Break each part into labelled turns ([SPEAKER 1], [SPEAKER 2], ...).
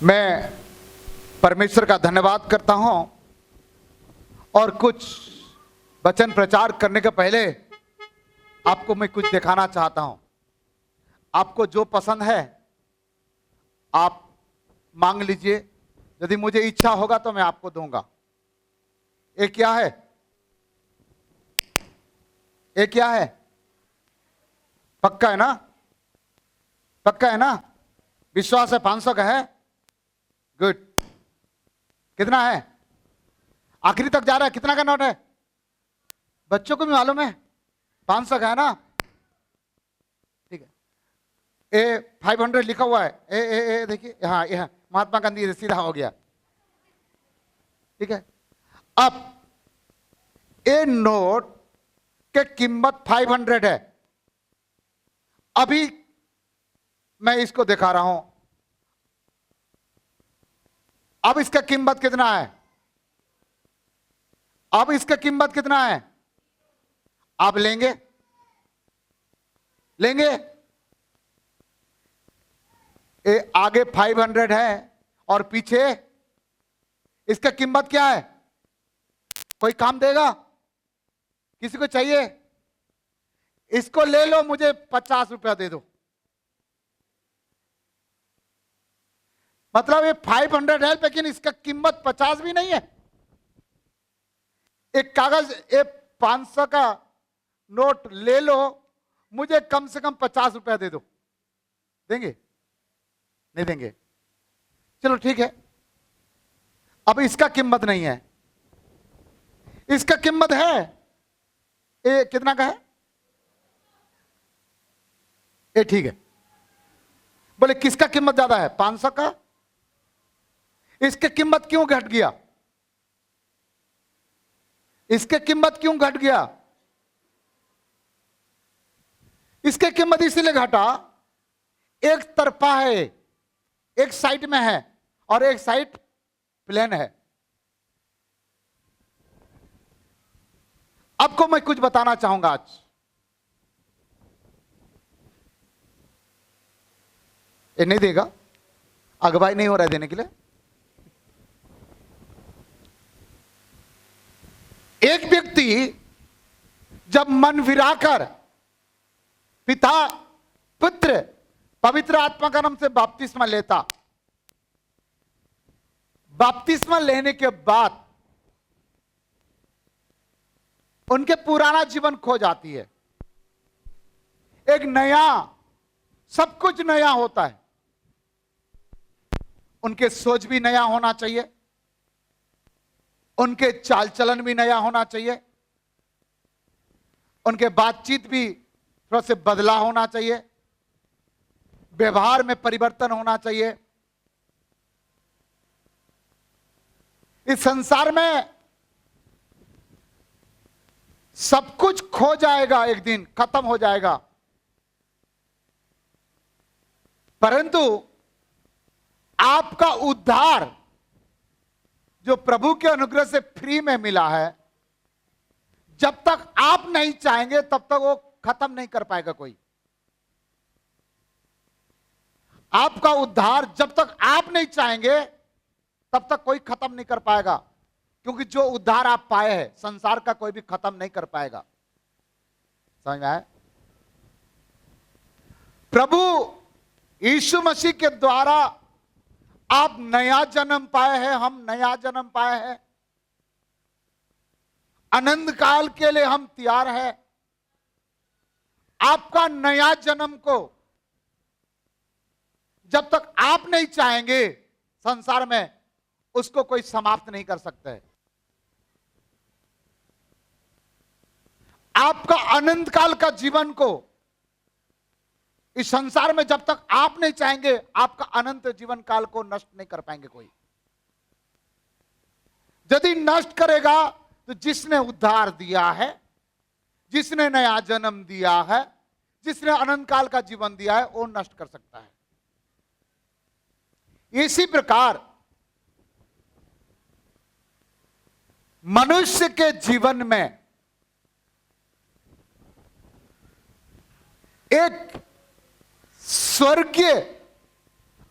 [SPEAKER 1] मैं परमेश्वर का धन्यवाद करता हूं और कुछ वचन प्रचार करने के पहले आपको मैं कुछ दिखाना चाहता हूं। आपको जो पसंद है आप मांग लीजिए, यदि मुझे इच्छा होगा तो मैं आपको दूंगा। ये क्या है? ये क्या है? पक्का है ना? पक्का है ना? विश्वास है? 500 का है? गुड। कितना है? आखिरी तक जा रहा है। कितना का नोट है? बच्चों को भी मालूम है 500 का है ना? ठीक है। ए 500 लिखा हुआ है। ए देखिए, हाँ यह महात्मा गांधी सीधा हो गया। ठीक है। अब ए नोट के कीमत 500 है। अभी मैं इसको दिखा रहा हूं। अब इसका कीमत कितना है? अब इसका कीमत कितना है? आप लेंगे? लेंगे? ये आगे 500 है और पीछे इसका कीमत क्या है? कोई काम देगा? किसी को चाहिए? इसको ले लो, मुझे 50 रुपया दे दो। मतलब ये 500 है लेकिन इसका कीमत 50 भी नहीं है। एक कागज, एक 500 का नोट ले लो, मुझे कम से कम 50 रुपया दे दो। देंगे? नहीं देंगे? चलो ठीक है। अब इसका कीमत नहीं है, इसका कीमत है। ये कितना का है? ये ठीक है। बोले किसका कीमत ज्यादा है? 500 का। इसके कीमत क्यों घट गया? इसके कीमत क्यों घट गया? इसके कीमत इसीलिए घटा, एक तरफा है, एक साइड में है और एक साइड प्लेन है। आपको मैं कुछ बताना चाहूंगा आज। ये नहीं देगा, अगवाई नहीं हो रहा है देने के लिए। एक व्यक्ति जब मन फिराकर पिता पुत्र पवित्र आत्मा का नाम से बपतिस्मा लेता, बपतिस्मा लेने के बाद उनके पुराना जीवन खो जाती है। एक नया, सब कुछ नया होता है। उनके सोच भी नया होना चाहिए, उनके चाल चलन भी नया होना चाहिए, उनके बातचीत भी थोड़ा से बदला होना चाहिए, व्यवहार में परिवर्तन होना चाहिए। इस संसार में सब कुछ खो जाएगा, एक दिन खत्म हो जाएगा, परंतु आपका उद्धार जो प्रभु के अनुग्रह से फ्री में मिला है, जब तक आप नहीं चाहेंगे तब तक वो खत्म नहीं कर पाएगा कोई। आपका उद्धार जब तक आप नहीं चाहेंगे तब तक कोई खत्म नहीं कर पाएगा, क्योंकि जो उद्धार आप पाए हैं संसार का कोई भी खत्म नहीं कर पाएगा। समझ में आया? प्रभु यीशु मसीह के द्वारा आप नया जन्म पाए हैं, हम नया जन्म पाए हैं। अनंत काल के लिए हम तैयार हैं। आपका नया जन्म को जब तक आप नहीं चाहेंगे संसार में, उसको कोई समाप्त नहीं कर सकता है। आपका अनंत काल का जीवन को इस संसार में जब तक आप नहीं चाहेंगे, आपका अनंत जीवन काल को नष्ट नहीं कर पाएंगे कोई। यदि नष्ट करेगा तो जिसने उद्धार दिया है, जिसने नया जन्म दिया है, जिसने अनंत काल का जीवन दिया है, वो नष्ट कर सकता है। इसी प्रकार मनुष्य के जीवन में एक स्वर्गीय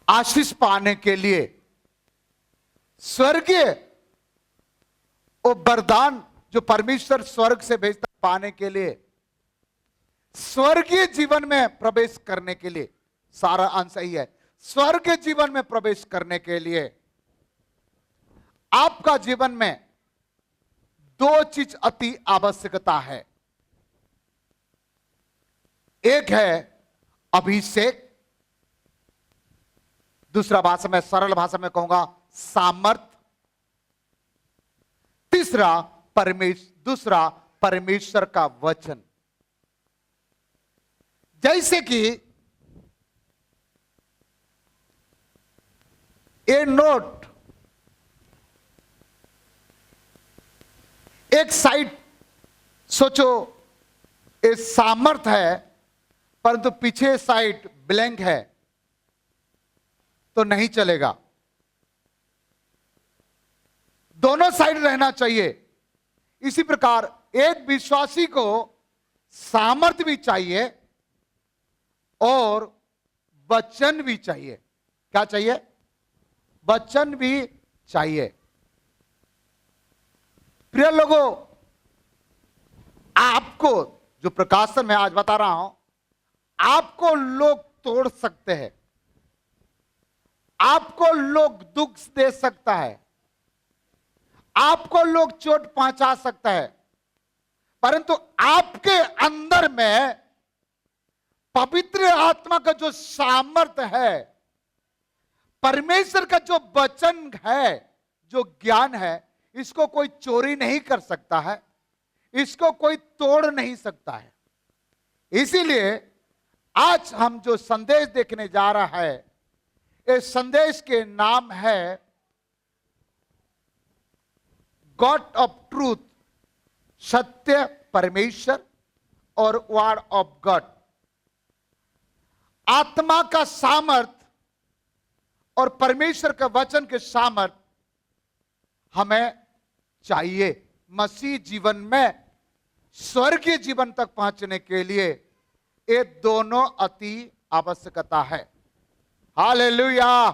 [SPEAKER 1] आशीष पाने के लिए स्वर्गीय वो वरदान जो परमेश्वर स्वर्ग से भेजता पाने के लिए, स्वर्गीय जीवन में प्रवेश करने के लिए, सारा अंश यही है, स्वर्गीय जीवन में प्रवेश करने के लिए आपका जीवन में दो चीज अति आवश्यकता है। एक है अभिषेक, दूसरा भाषा में, सरल भाषा में कहूंगा सामर्थ, दूसरा परमेश्वर का वचन। जैसे कि ए नोट एक साइड सोचो ए सामर्थ है, परंतु पीछे साइड ब्लैंक है तो नहीं चलेगा। दोनों साइड रहना चाहिए। इसी प्रकार एक विश्वासी को सामर्थ्य भी चाहिए और वचन भी चाहिए। क्या चाहिए? वचन भी चाहिए। प्रिय लोगों, आपको जो प्रकाशन मैं आज बता रहा हूं, आपको लोग तोड़ सकते हैं, आपको लोग दुख दे सकता है, आपको लोग चोट पहुंचा सकता है, परंतु आपके अंदर में पवित्र आत्मा का जो सामर्थ्य है, परमेश्वर का जो वचन है, जो ज्ञान है, इसको कोई चोरी नहीं कर सकता है, इसको कोई तोड़ नहीं सकता है। इसीलिए आज हम जो संदेश देखने जा रहा है, इस संदेश के नाम है गॉड ऑफ ट्रूथ, सत्य परमेश्वर और वर्ड ऑफ गॉड। आत्मा का सामर्थ और परमेश्वर के वचन के सामर्थ हमें चाहिए मसीह जीवन में स्वर्गीय जीवन तक पहुंचने के लिए। ये दोनों अति आवश्यकता है। हालेलुया।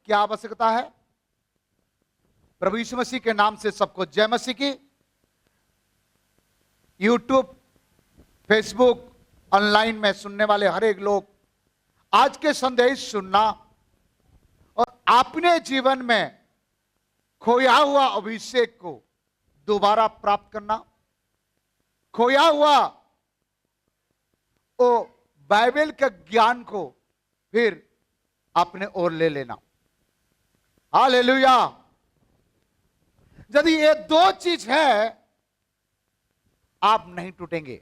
[SPEAKER 1] क्या आवश्यकता है? प्रभु यीशु मसीह के नाम से सबको जय मसीह की। यूट्यूब, फेसबुक, ऑनलाइन में सुनने वाले हर एक लोग आज के संदेश सुनना और अपने जीवन में खोया हुआ अभिषेक को दोबारा प्राप्त करना, खोया हुआ वो बाइबल के ज्ञान को फिर अपने ओर ले लेना। हालेलुया। यदि ये दो चीज है, आप नहीं टूटेंगे।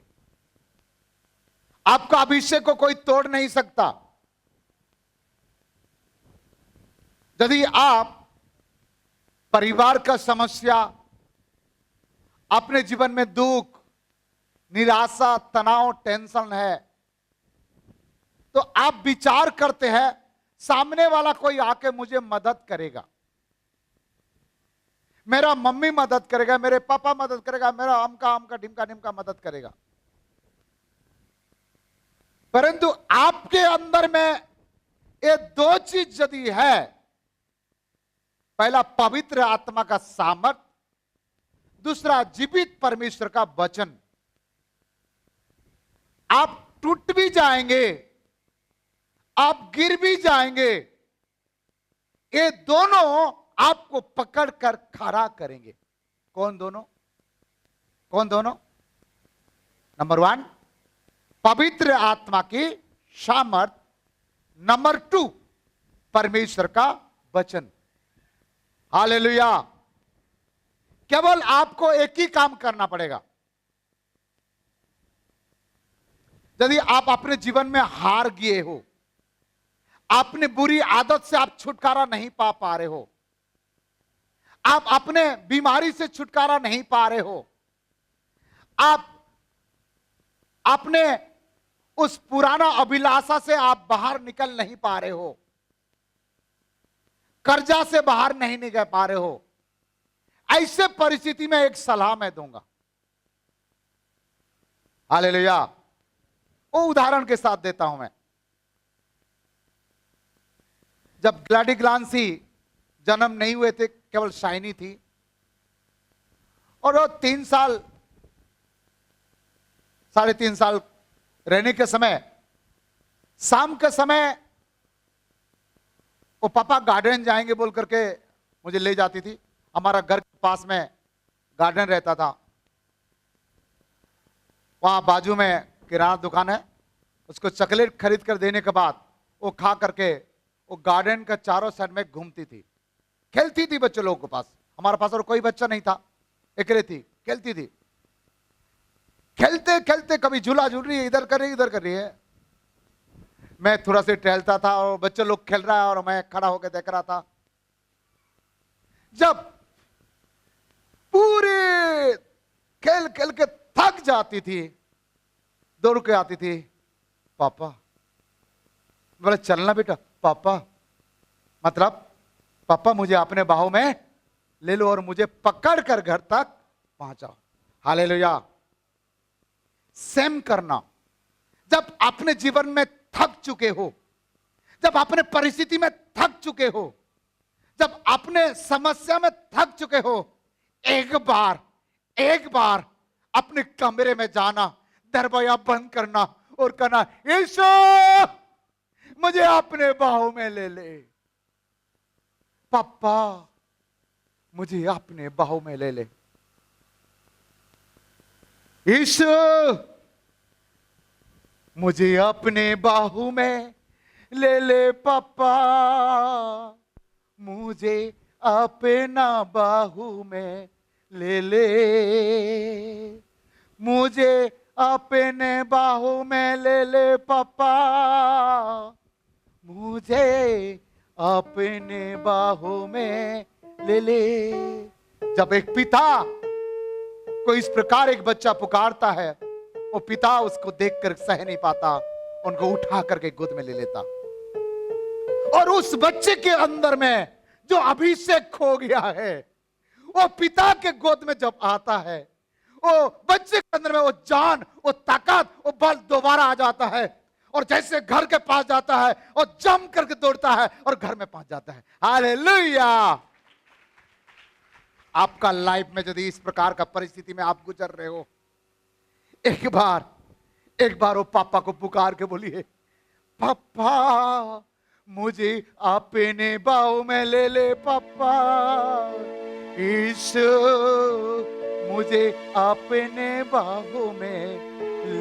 [SPEAKER 1] आपका अभिषेक को कोई तोड़ नहीं सकता। यदि आप परिवार का समस्या, अपने जीवन में दुख, निराशा, तनाव, टेंशन है, तो आप विचार करते हैं सामने वाला कोई आके मुझे मदद करेगा, मेरा मम्मी मदद करेगा, मेरे पापा मदद करेगा, मेरा अमका ढिमका ढिमका मदद करेगा। परंतु आपके अंदर में ये दो चीज यदि है, पहला पवित्र आत्मा का सामर्थ, दूसरा जीवित परमेश्वर का वचन, आप टूट भी जाएंगे, आप गिर भी जाएंगे, ये दोनों आपको पकड़कर खड़ा करेंगे। कौन दोनों? कौन दोनों? नंबर 1 पवित्र आत्मा की सामर्थ, नंबर 2 परमेश्वर का वचन। हालेलुया। केवल आपको एक ही काम करना पड़ेगा। यदि आप अपने जीवन में हार गए हो, अपनी बुरी आदत से आप छुटकारा नहीं पा रहे हो, आप अपने बीमारी से छुटकारा नहीं पा रहे हो, आप अपने उस पुराना अभिलाषा से आप बाहर निकल नहीं पा रहे हो, कर्जा से बाहर नहीं निकल पा रहे हो, ऐसे परिस्थिति में एक सलाह मैं दूंगा। हालेलुया। वो उदाहरण के साथ देता हूं मैं। जब ग्लैडी ग्लांसी जन्म नहीं हुए थे, केवल शाइनी थी। और वो 3 साल 3.5 साल रहने के समय, शाम के समय वो पापा गार्डन जाएंगे बोल करके मुझे ले जाती थी। हमारा घर के पास में गार्डन रहता था, वहां बाजू में किराना दुकान है। उसको चॉकलेट खरीद कर देने के बाद वो खा करके वो गार्डन का चारों साइड में घूमती थी, खेलती थी बच्चों लोगों के पास। हमारे पास और कोई बच्चा नहीं था, अकेले थी, खेलती थी। खेलते खेलते कभी झूला झूल रही है, इधर कर रही है, इधर कर रही है। मैं थोड़ा सा टहलता था और बच्चे लोग खेल रहा है और मैं खड़ा होकर देख रहा था। जब पूरे खेल खेल के थक जाती थी, दौड़ के आती थी, पापा। बोले चलना बेटा। पापा मतलब पापा मुझे अपने बाहों में ले लो और मुझे पकड़ कर घर तक पहुंचाओ। हालेलुया। सेम करना, जब अपने जीवन में थक चुके हो, जब अपने परिस्थिति में थक चुके हो, जब अपने समस्या में थक चुके हो, एक बार अपने कमरे में जाना, दरवाजा बंद करना और कहना, यीशु मुझे अपने बाहों में ले ले। पापा मुझे अपने बाहों में ले ले। यीशु मुझे अपने बाहों में ले ले। पापा मुझे अपना बाहों में ले ले। मुझे अपने बाहों में ले ले पापा, मुझे अपने बाहों में ले ले। जब एक पिता को इस प्रकार एक बच्चा पुकारता है, वो पिता उसको देखकर सह नहीं पाता, उनको उठा करके गोद में ले लेता। और उस बच्चे के अंदर में जो अभिषेक खो गया है, वो पिता के गोद में जब आता है, वो बच्चे के अंदर में वो जान, वो ताकत, वो बल दोबारा आ जाता है और जैसे घर के पास जाता है और जम करके दौड़ता है और घर में पहुंच जाता है। हालेलुया। आपका लाइफ में यदि इस प्रकार का परिस्थिति में आप गुजर रहे हो, एक बार वो पापा को पुकार के बोलिए, पापा मुझे अपने बाहों में ले ले। पापा यीशु मुझे अपने बाहों में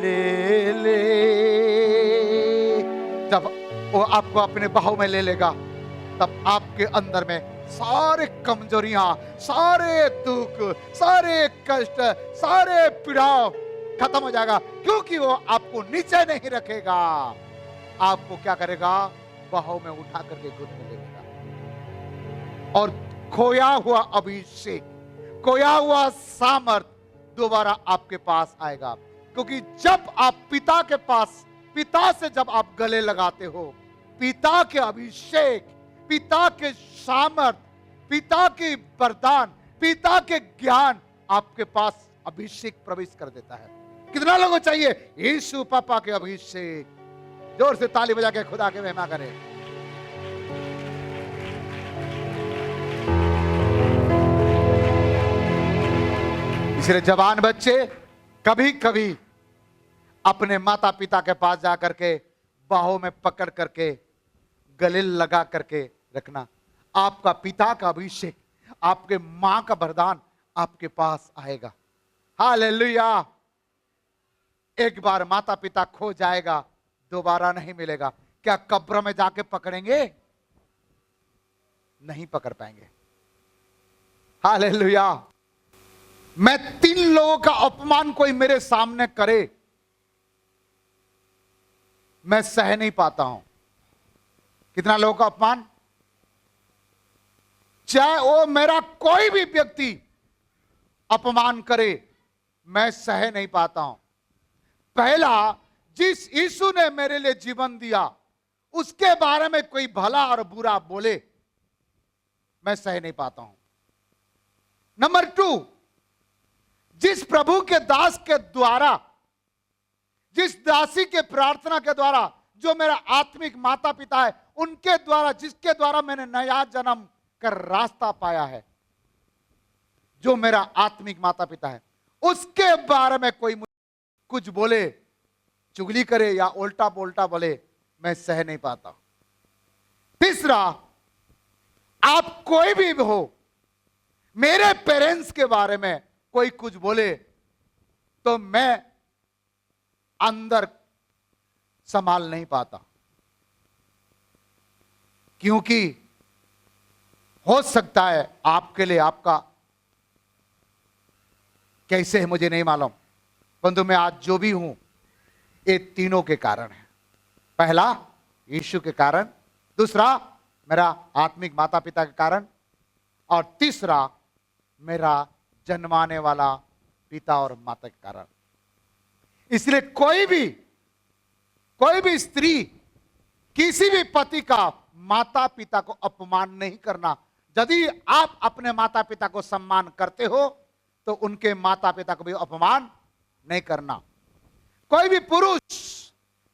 [SPEAKER 1] ले ले। जब वो आपको अपने बाहों में ले लेगा, तब आपके अंदर में सारे कमजोरियां, सारे दुख, सारे कष्ट, सारे पीड़ाव खत्म हो जाएगा, क्योंकि वो आपको नीचे नहीं रखेगा, आपको क्या करेगा, बाहों में उठा करके गोद में ले लेगा। और खोया हुआ अभिषेक, खोया हुआ सामर्थ दोबारा आपके पास आएगा। क्योंकि जब आप पिता के पास, पिता से जब आप गले लगाते हो, पिता के अभिषेक, पिता के सामर्थ, पिता के वरदान, पिता के ज्ञान आपके पास अभिषेक प्रवेश कर देता है। कितना लोगों चाहिए यीशु पापा के अभिषेक? जोर से ताली बजा के खुदा के महिमा करें। इसलिए जवान बच्चे कभी कभी अपने माता पिता के पास जा करके बाहों में पकड़ करके गले लगा करके रखना। आपका पिता का अभिषेक, आपके मां का वरदान आपके पास आएगा। हालेलुया। एक बार माता पिता खो जाएगा, दोबारा नहीं मिलेगा। क्या कब्र में जाके पकड़ेंगे? नहीं पकड़ पाएंगे। हालेलुया। मैं 3 लोगों का अपमान कोई मेरे सामने करे, मैं सह नहीं पाता हूं। कितना लोगों का अपमान? चाहे वो मेरा कोई भी व्यक्ति अपमान करे, मैं सह नहीं पाता हूं। पहला, जिस यीशु ने मेरे लिए जीवन दिया, उसके बारे में कोई भला और बुरा बोले, मैं सह नहीं पाता हूं। नंबर 2, जिस प्रभु के दास के द्वारा, जिस दासी के प्रार्थना के द्वारा, जो मेरा आत्मिक माता पिता है, उनके द्वारा, जिसके द्वारा मैंने नया जन्म का रास्ता पाया है, जो मेरा आत्मिक माता पिता है, उसके बारे में कोई मुझे कुछ बोले, चुगली करे या उल्टा पोल्टा बोले, मैं सह नहीं पाता। तीसरा, आप कोई भी हो, मेरे पेरेंट्स के बारे में कोई कुछ बोले तो मैं अंदर संभाल नहीं पाता, क्योंकि हो सकता है आपके लिए आपका कैसे है मुझे नहीं मालूम, परंतु मैं आज जो भी हूं ये तीनों के कारण है। पहला यीशु के कारण, दूसरा मेरा आत्मिक माता पिता के कारण, और तीसरा मेरा जन्माने वाला पिता और माता के कारण। इसलिए कोई भी स्त्री किसी भी पति का माता पिता को अपमान नहीं करना। यदि आप अपने माता पिता को सम्मान करते हो तो उनके माता पिता को भी अपमान नहीं करना। कोई भी पुरुष,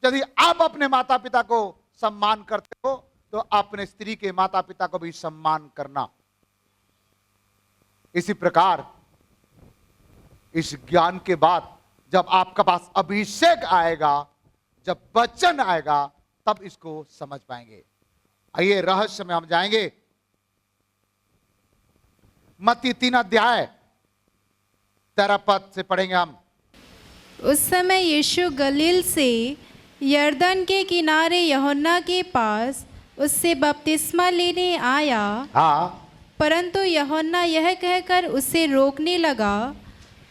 [SPEAKER 1] यदि आप अपने माता पिता को सम्मान करते हो तो अपने स्त्री के माता पिता को भी सम्मान करना। इसी प्रकार इस ज्ञान के बाद जब आपके पास अभिषेक आएगा, जब वचन आएगा, तब इसको समझ पाएंगे। आइए रहस्य में हम जाएंगे। मत्ती 3 अध्याय 13 पद से पढ़ेंगे हम।
[SPEAKER 2] उस समय यीशु गलील से यरदन के किनारे यूहन्ना के पास उससे बपतिस्मा लेने आया।
[SPEAKER 1] हाँ,
[SPEAKER 2] परंतु यूहन्ना यह कहकर उसे रोकने लगा,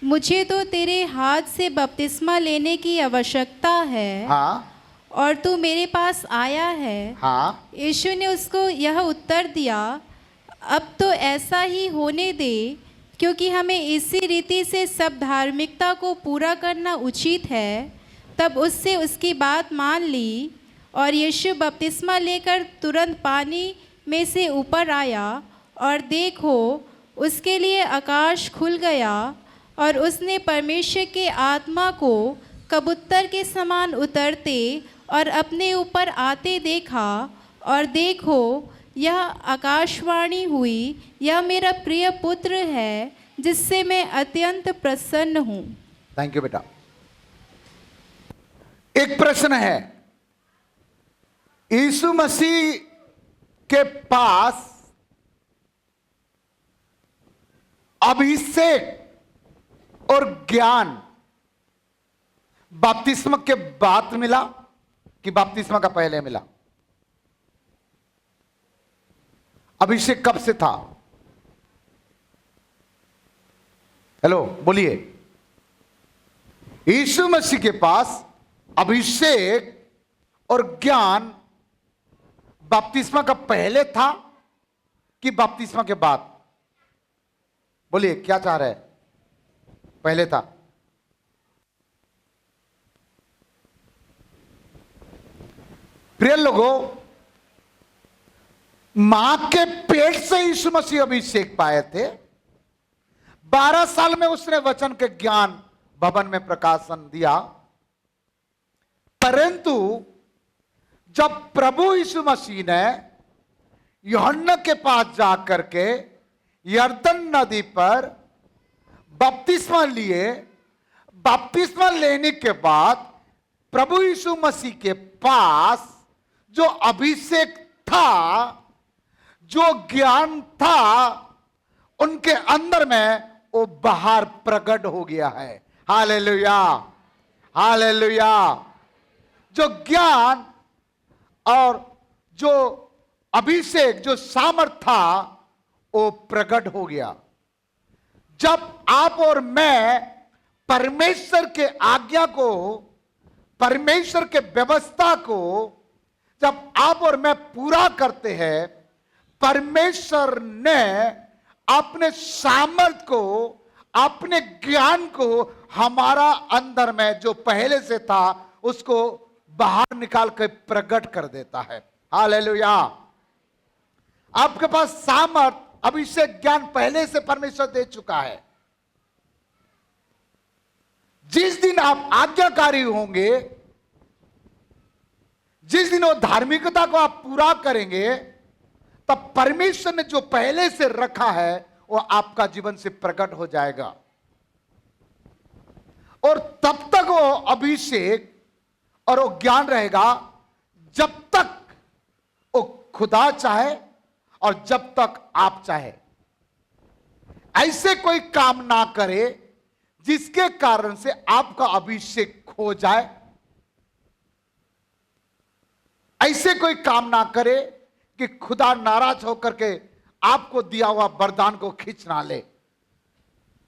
[SPEAKER 2] मुझे तो तेरे हाथ से बपतिस्मा लेने की आवश्यकता है,
[SPEAKER 1] हाँ,
[SPEAKER 2] और तू मेरे पास आया है।
[SPEAKER 1] हाँ,
[SPEAKER 2] यीशु ने उसको यह उत्तर दिया, अब तो ऐसा ही होने दे, क्योंकि हमें इसी रीति से सब धार्मिकता को पूरा करना उचित है। तब उससे उसकी बात मान ली, और यीशु बपतिस्मा लेकर तुरंत पानी में से ऊपर आया, और देखो उसके लिए आकाश खुल गया, और उसने परमेश्वर के आत्मा को कबूतर के समान उतरते और अपने ऊपर आते देखा। और देखो यह आकाशवाणी हुई, यह मेरा प्रिय पुत्र है, जिससे मैं अत्यंत प्रसन्न हूँ।
[SPEAKER 1] थैंक यू बेटा। एक प्रश्न है, यीशु मसीह के पास अभिषेक और ज्ञान बपतिस्मा के बाद मिला कि बपतिस्मा का पहले मिला? अभिषेक कब से था? हेलो बोलिए। यीशु मसीह के पास अभिषेक और ज्ञान बपतिस्मा का पहले था कि बपतिस्मा के बाद? बोलिए क्या चाह रहे हैं? पहले था। प्रिय लोगों, मां के पेट से यीशु मसीह अभिषेक पाए थे। 12 साल में उसने वचन के ज्ञान भवन में प्रकाशन दिया, परंतु जब प्रभु यीशु मसीह ने यूहन्ना के पास जाकर के यरदन नदी पर बपतिस्मा लिए, बपतिस्मा लेने के बाद प्रभु यीशु मसीह के पास जो अभिषेक था, जो ज्ञान था, उनके अंदर में वो बाहर प्रकट हो गया है। Hallelujah, hallelujah. जो ज्ञान और जो अभिषेक, जो सामर्थ था, वो प्रकट हो गया। जब आप और मैं परमेश्वर के आज्ञा को, परमेश्वर के व्यवस्था को जब आप और मैं पूरा करते हैं, परमेश्वर ने अपने सामर्थ को, अपने ज्ञान को हमारा अंदर में जो पहले से था उसको बाहर निकाल कर प्रकट कर देता है। हालेलुया। आपके पास सामर्थ, अभिषेक, ज्ञान पहले से परमेश्वर दे चुका है। जिस दिन आप आज्ञाकारी होंगे, जिस दिन वो धार्मिकता को आप पूरा करेंगे, तब परमेश्वर ने जो पहले से रखा है वो आपका जीवन से प्रकट हो जाएगा। और तब तक वो अभिषेक और वो ज्ञान रहेगा जब तक वो खुदा चाहे और जब तक आप चाहे। ऐसे कोई काम ना करे जिसके कारण से आपका अभिषेक खो जाए। ऐसे कोई काम ना करे कि खुदा नाराज होकर के आपको दिया हुआ वरदान को खींच ना ले।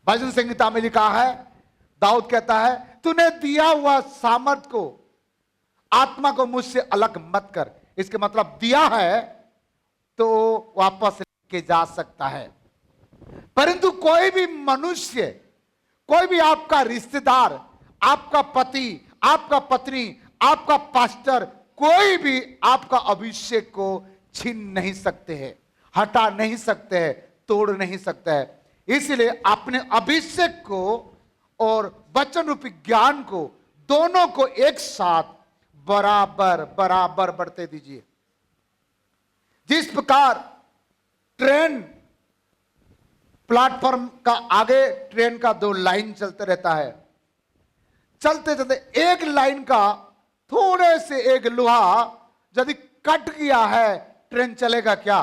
[SPEAKER 1] भजन संहिता में लिखा है, दाऊद कहता है, तूने दिया हुआ सामर्थ को, आत्मा को मुझसे अलग मत कर। इसके मतलब दिया है तो वापस लेके जा सकता है। परंतु कोई भी मनुष्य, कोई भी आपका रिश्तेदार, आपका पति, आपका पत्नी, आपका पास्टर, कोई भी आपका अभिषेक को छीन नहीं सकते हैं, हटा नहीं सकते हैं, तोड़ नहीं सकते हैं। इसलिए अपने अभिषेक को और वचन रूपी ज्ञान को, दोनों को एक साथ बराबर बराबर बढ़ते दीजिए। जिस प्रकार ट्रेन प्लेटफॉर्म का आगे ट्रेन का 2 लाइन चलते रहता है, चलते चलते एक लाइन का थोड़े से एक लोहा यदि कट गया है, ट्रेन चलेगा क्या?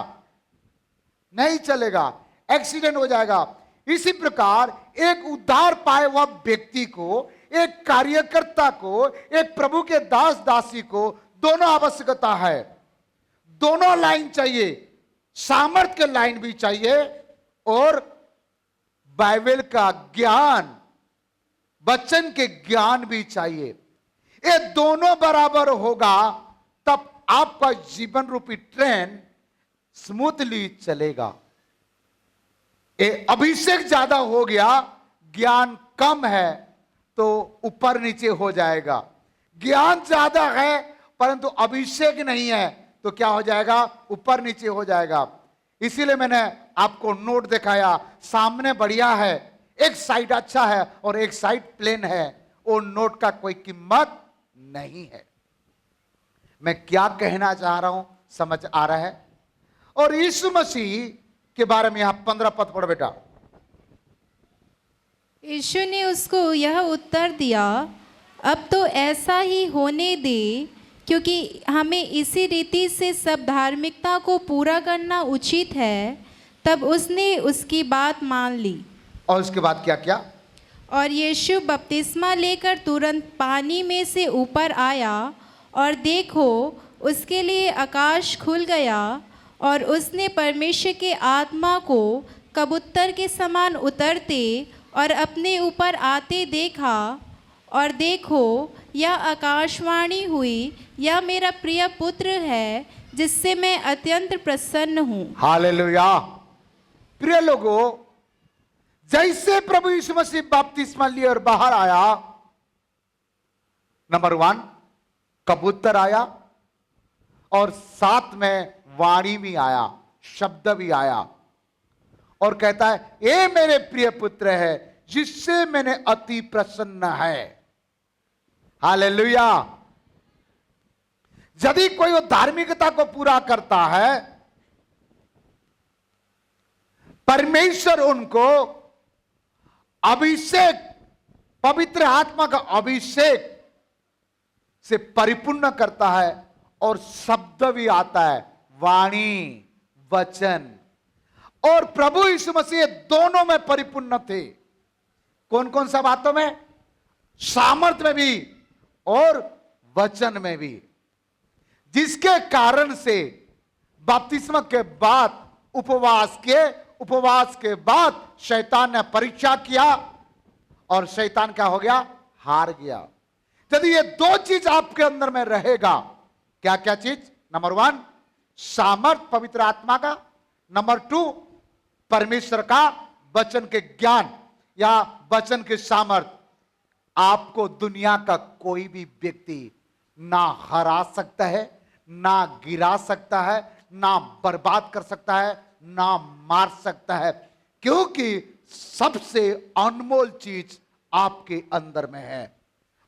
[SPEAKER 1] नहीं चलेगा, एक्सीडेंट हो जाएगा। इसी प्रकार एक उद्धार पाए हुआ व्यक्ति को, एक कार्यकर्ता को, एक प्रभु के दास दासी को दोनों आवश्यकता है। दोनों लाइन चाहिए, सामर्थ के लाइन भी चाहिए और बाइबल का ज्ञान, वचन के ज्ञान भी चाहिए। ये दोनों बराबर होगा तब आपका जीवन रूपी ट्रेन स्मूथली चलेगा। ये अभिषेक ज्यादा हो गया, ज्ञान कम है तो ऊपर नीचे हो जाएगा। ज्ञान ज्यादा है परंतु अभिषेक नहीं है तो क्या हो जाएगा? ऊपर नीचे हो जाएगा। इसीलिए मैंने आपको नोट दिखाया, सामने बढ़िया है, एक साइड अच्छा है और एक साइड प्लेन है, वो नोट का कोई कीमत नहीं है। मैं क्या कहना चाह रहा हूं समझ आ रहा है? और यीशु मसीह के बारे में यहां 15 पद पढ़ बेटा।
[SPEAKER 2] यीशु ने उसको यह उत्तर दिया, अब तो ऐसा ही होने दे, क्योंकि हमें इसी रीति से सब धार्मिकता को पूरा करना उचित है। तब उसने उसकी बात मान ली।
[SPEAKER 1] और उसके बाद क्या क्या?
[SPEAKER 2] और यीशु बपतिस्मा लेकर तुरंत पानी में से ऊपर आया, और देखो उसके लिए आकाश खुल गया, और उसने परमेश्वर के आत्मा को कबूतर के समान उतरते और अपने ऊपर आते देखा। और देखो यह आकाशवाणी हुई, यह मेरा प्रिय पुत्र है जिससे मैं अत्यंत प्रसन्न हूँ।
[SPEAKER 1] हालेलुया। प्रिय लोगों, जैसे प्रभु यीशु मसीह बपतिस्मा लिए और बाहर आया, नंबर 1 कबूतर आया और साथ में वाणी भी आया, शब्द भी आया, और कहता है ये मेरे प्रिय पुत्र है जिससे मैंने अति प्रसन्न है। हालेलुया। यदि कोई वो धार्मिकता को पूरा करता है, परमेश्वर उनको अभिषेक, पवित्र आत्मा का अभिषेक से परिपूर्ण करता है, और शब्द भी आता है, वाणी, वचन। और प्रभु यीशु मसीह दोनों में परिपूर्ण थे। कौन कौन सा बातों में? सामर्थ में भी और वचन में भी। जिसके कारण से बपतिस्मा के बाद उपवास के बाद शैतान ने परीक्षा किया और शैतान क्या हो गया? हार गया। यदि ये 2 चीज आपके अंदर में रहेगा, क्या क्या चीज? नंबर 1 सामर्थ पवित्र आत्मा का, नंबर 2 परमेश्वर का वचन के ज्ञान या वचन के सामर्थ, आपको दुनिया का कोई भी व्यक्ति ना हरा सकता है, ना गिरा सकता है, ना बर्बाद कर सकता है, ना मार सकता है, क्योंकि सबसे अनमोल चीज आपके अंदर में है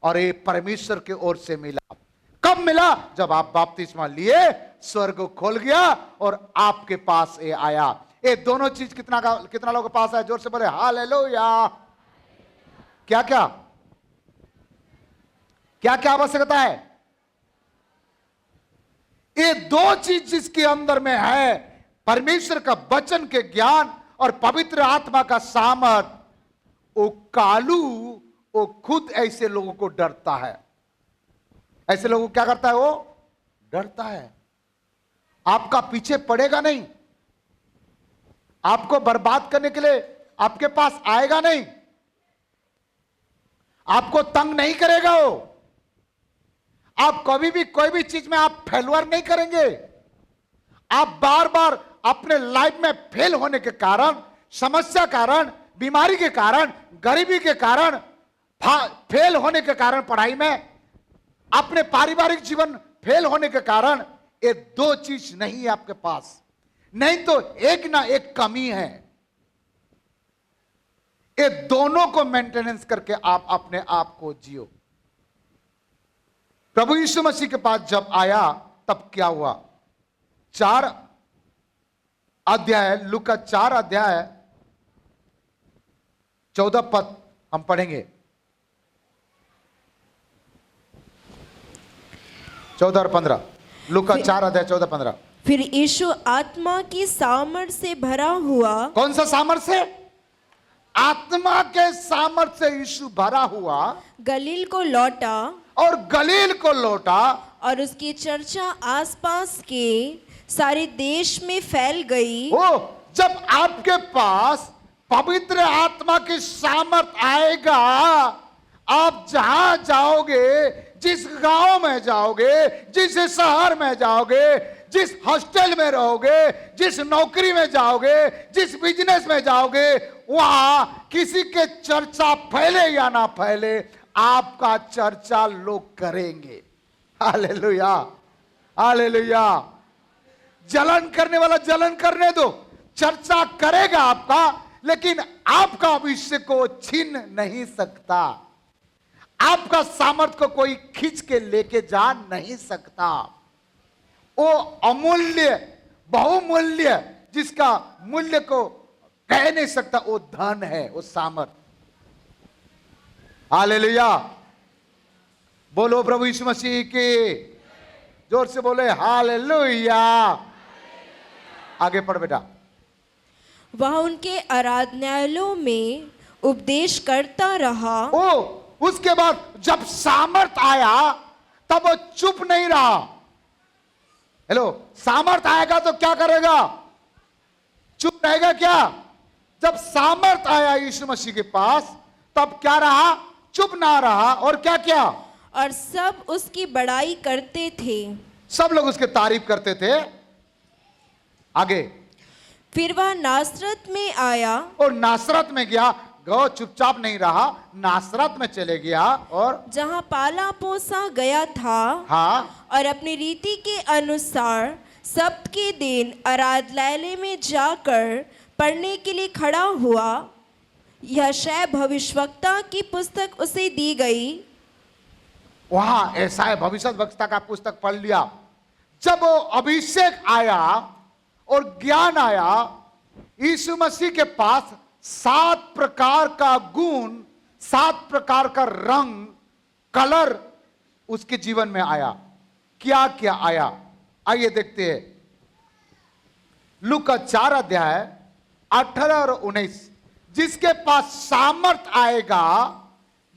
[SPEAKER 1] और ये परमेश्वर की ओर से मिला। कब मिला? जब आप बपतिस्मा लिए, स्वर्ग खोल गया और आपके पास ये आया। ये दोनों चीज कितना लोगों के पास है? जोर से बोले हालेलुया। क्या क्या क्या क्या आवश्यकता है? ये दो चीज जिसके अंदर में है, परमेश्वर का वचन के ज्ञान और पवित्र आत्मा का सामर्थ। वो कालू वो खुद ऐसे लोगों को डरता है। ऐसे लोगों को क्या करता है? वो डरता है। आपका पीछे पड़ेगा नहीं, आपको बर्बाद करने के लिए आपके पास आएगा नहीं, आपको तंग नहीं करेगा वो। आप कभी भी कोई भी चीज में आप फेलुअर नहीं करेंगे। आप बार बार अपने लाइफ में फेल होने के कारण, समस्या कारण, बीमारी के कारण, गरीबी के कारण, फेल होने के कारण पढ़ाई में, अपने पारिवारिक जीवन फेल होने के कारण, ये दो चीज नहीं है आपके पास, नहीं तो एक ना एक कमी है। ये दोनों को मेंटेनेंस करके आप अपने आप को जियो। प्रभु यीशु मसीह के पास जब आया तब क्या हुआ? 4 अध्याय, लूका 4 अध्याय 14 पद हम पढ़ेंगे। 14 और 15, लूका 4 अध्याय 14 15।
[SPEAKER 3] फिर यीशु आत्मा की सामर्थ से भरा हुआ।
[SPEAKER 1] कौन सा सामर्थ से? आत्मा के सामर्थ से यीशु भरा हुआ
[SPEAKER 3] गलील को लौटा
[SPEAKER 1] और गलील को लौटा,
[SPEAKER 3] और उसकी चर्चा आसपास के सारे देश में फैल गई।
[SPEAKER 1] ओ, जब आपके पास पवित्र आत्मा की सामर्थ आएगा, आप जहां जाओगे, जिस गांव में जाओगे, जिस शहर में जाओगे, जिस हॉस्टल में रहोगे, जिस नौकरी में जाओगे, जिस बिजनेस में जाओगे, वहां किसी के चर्चा फैले या ना फैले, आपका चर्चा लोग करेंगे। Hallelujah, hallelujah. जलन करने वाला जलन करने दो, चर्चा करेगा आपका, लेकिन आपका अभिषेक को छीन नहीं सकता। आपका सामर्थ को कोई खींच के लेके जा नहीं सकता। वो अमूल्य, बहुमूल्य, जिसका मूल्य को कह नहीं सकता, वो धन है, वो सामर्थ। हालेलुया। बोलो प्रभु यीशु मसीह की। जोर से बोले हालेलुया। आगे पढ़ बेटा।
[SPEAKER 3] वह उनके आराधनालयों में उपदेश करता रहा।
[SPEAKER 1] ओ, उसके बाद जब सामर्थ आया तब वो चुप नहीं रहा। हेलो, सामर्थ आएगा तो क्या करेगा? चुप रहेगा क्या? जब सामर्थ आया यीशु मसीह के पास, तब क्या रहा? चुप ना रहा। और क्या क्या?
[SPEAKER 3] और सब उसकी बड़ाई करते थे।
[SPEAKER 1] सब लोग उसके तारीफ करते थे। आगे।
[SPEAKER 3] फिर वह नासरत में आया
[SPEAKER 1] और नासरत में गया। गो चुपचाप नहीं रहा, नासरत में चले गया, और
[SPEAKER 3] जहां पाला पोसा गया था।
[SPEAKER 1] हाँ,
[SPEAKER 3] और अपनी रीति के अनुसार सब्त के दिन आराधनालय में जाकर पढ़ने के लिए खड़ा हुआ। यशायाह भविष्यवक्ता की पुस्तक उसे दी गई।
[SPEAKER 1] वहां यशायाह भविष्यवक्ता का पुस्तक पढ़ लिया। जब वो अभिषेक आया और ज्ञान आया, यीशु मसीह के पास 7 प्रकार का गुण, 7 प्रकार का रंग, कलर उसके जीवन में आया। क्या क्या आया? आइए देखते हैं। लूका 4 अध्याय 18 और 19। जिसके पास सामर्थ आएगा,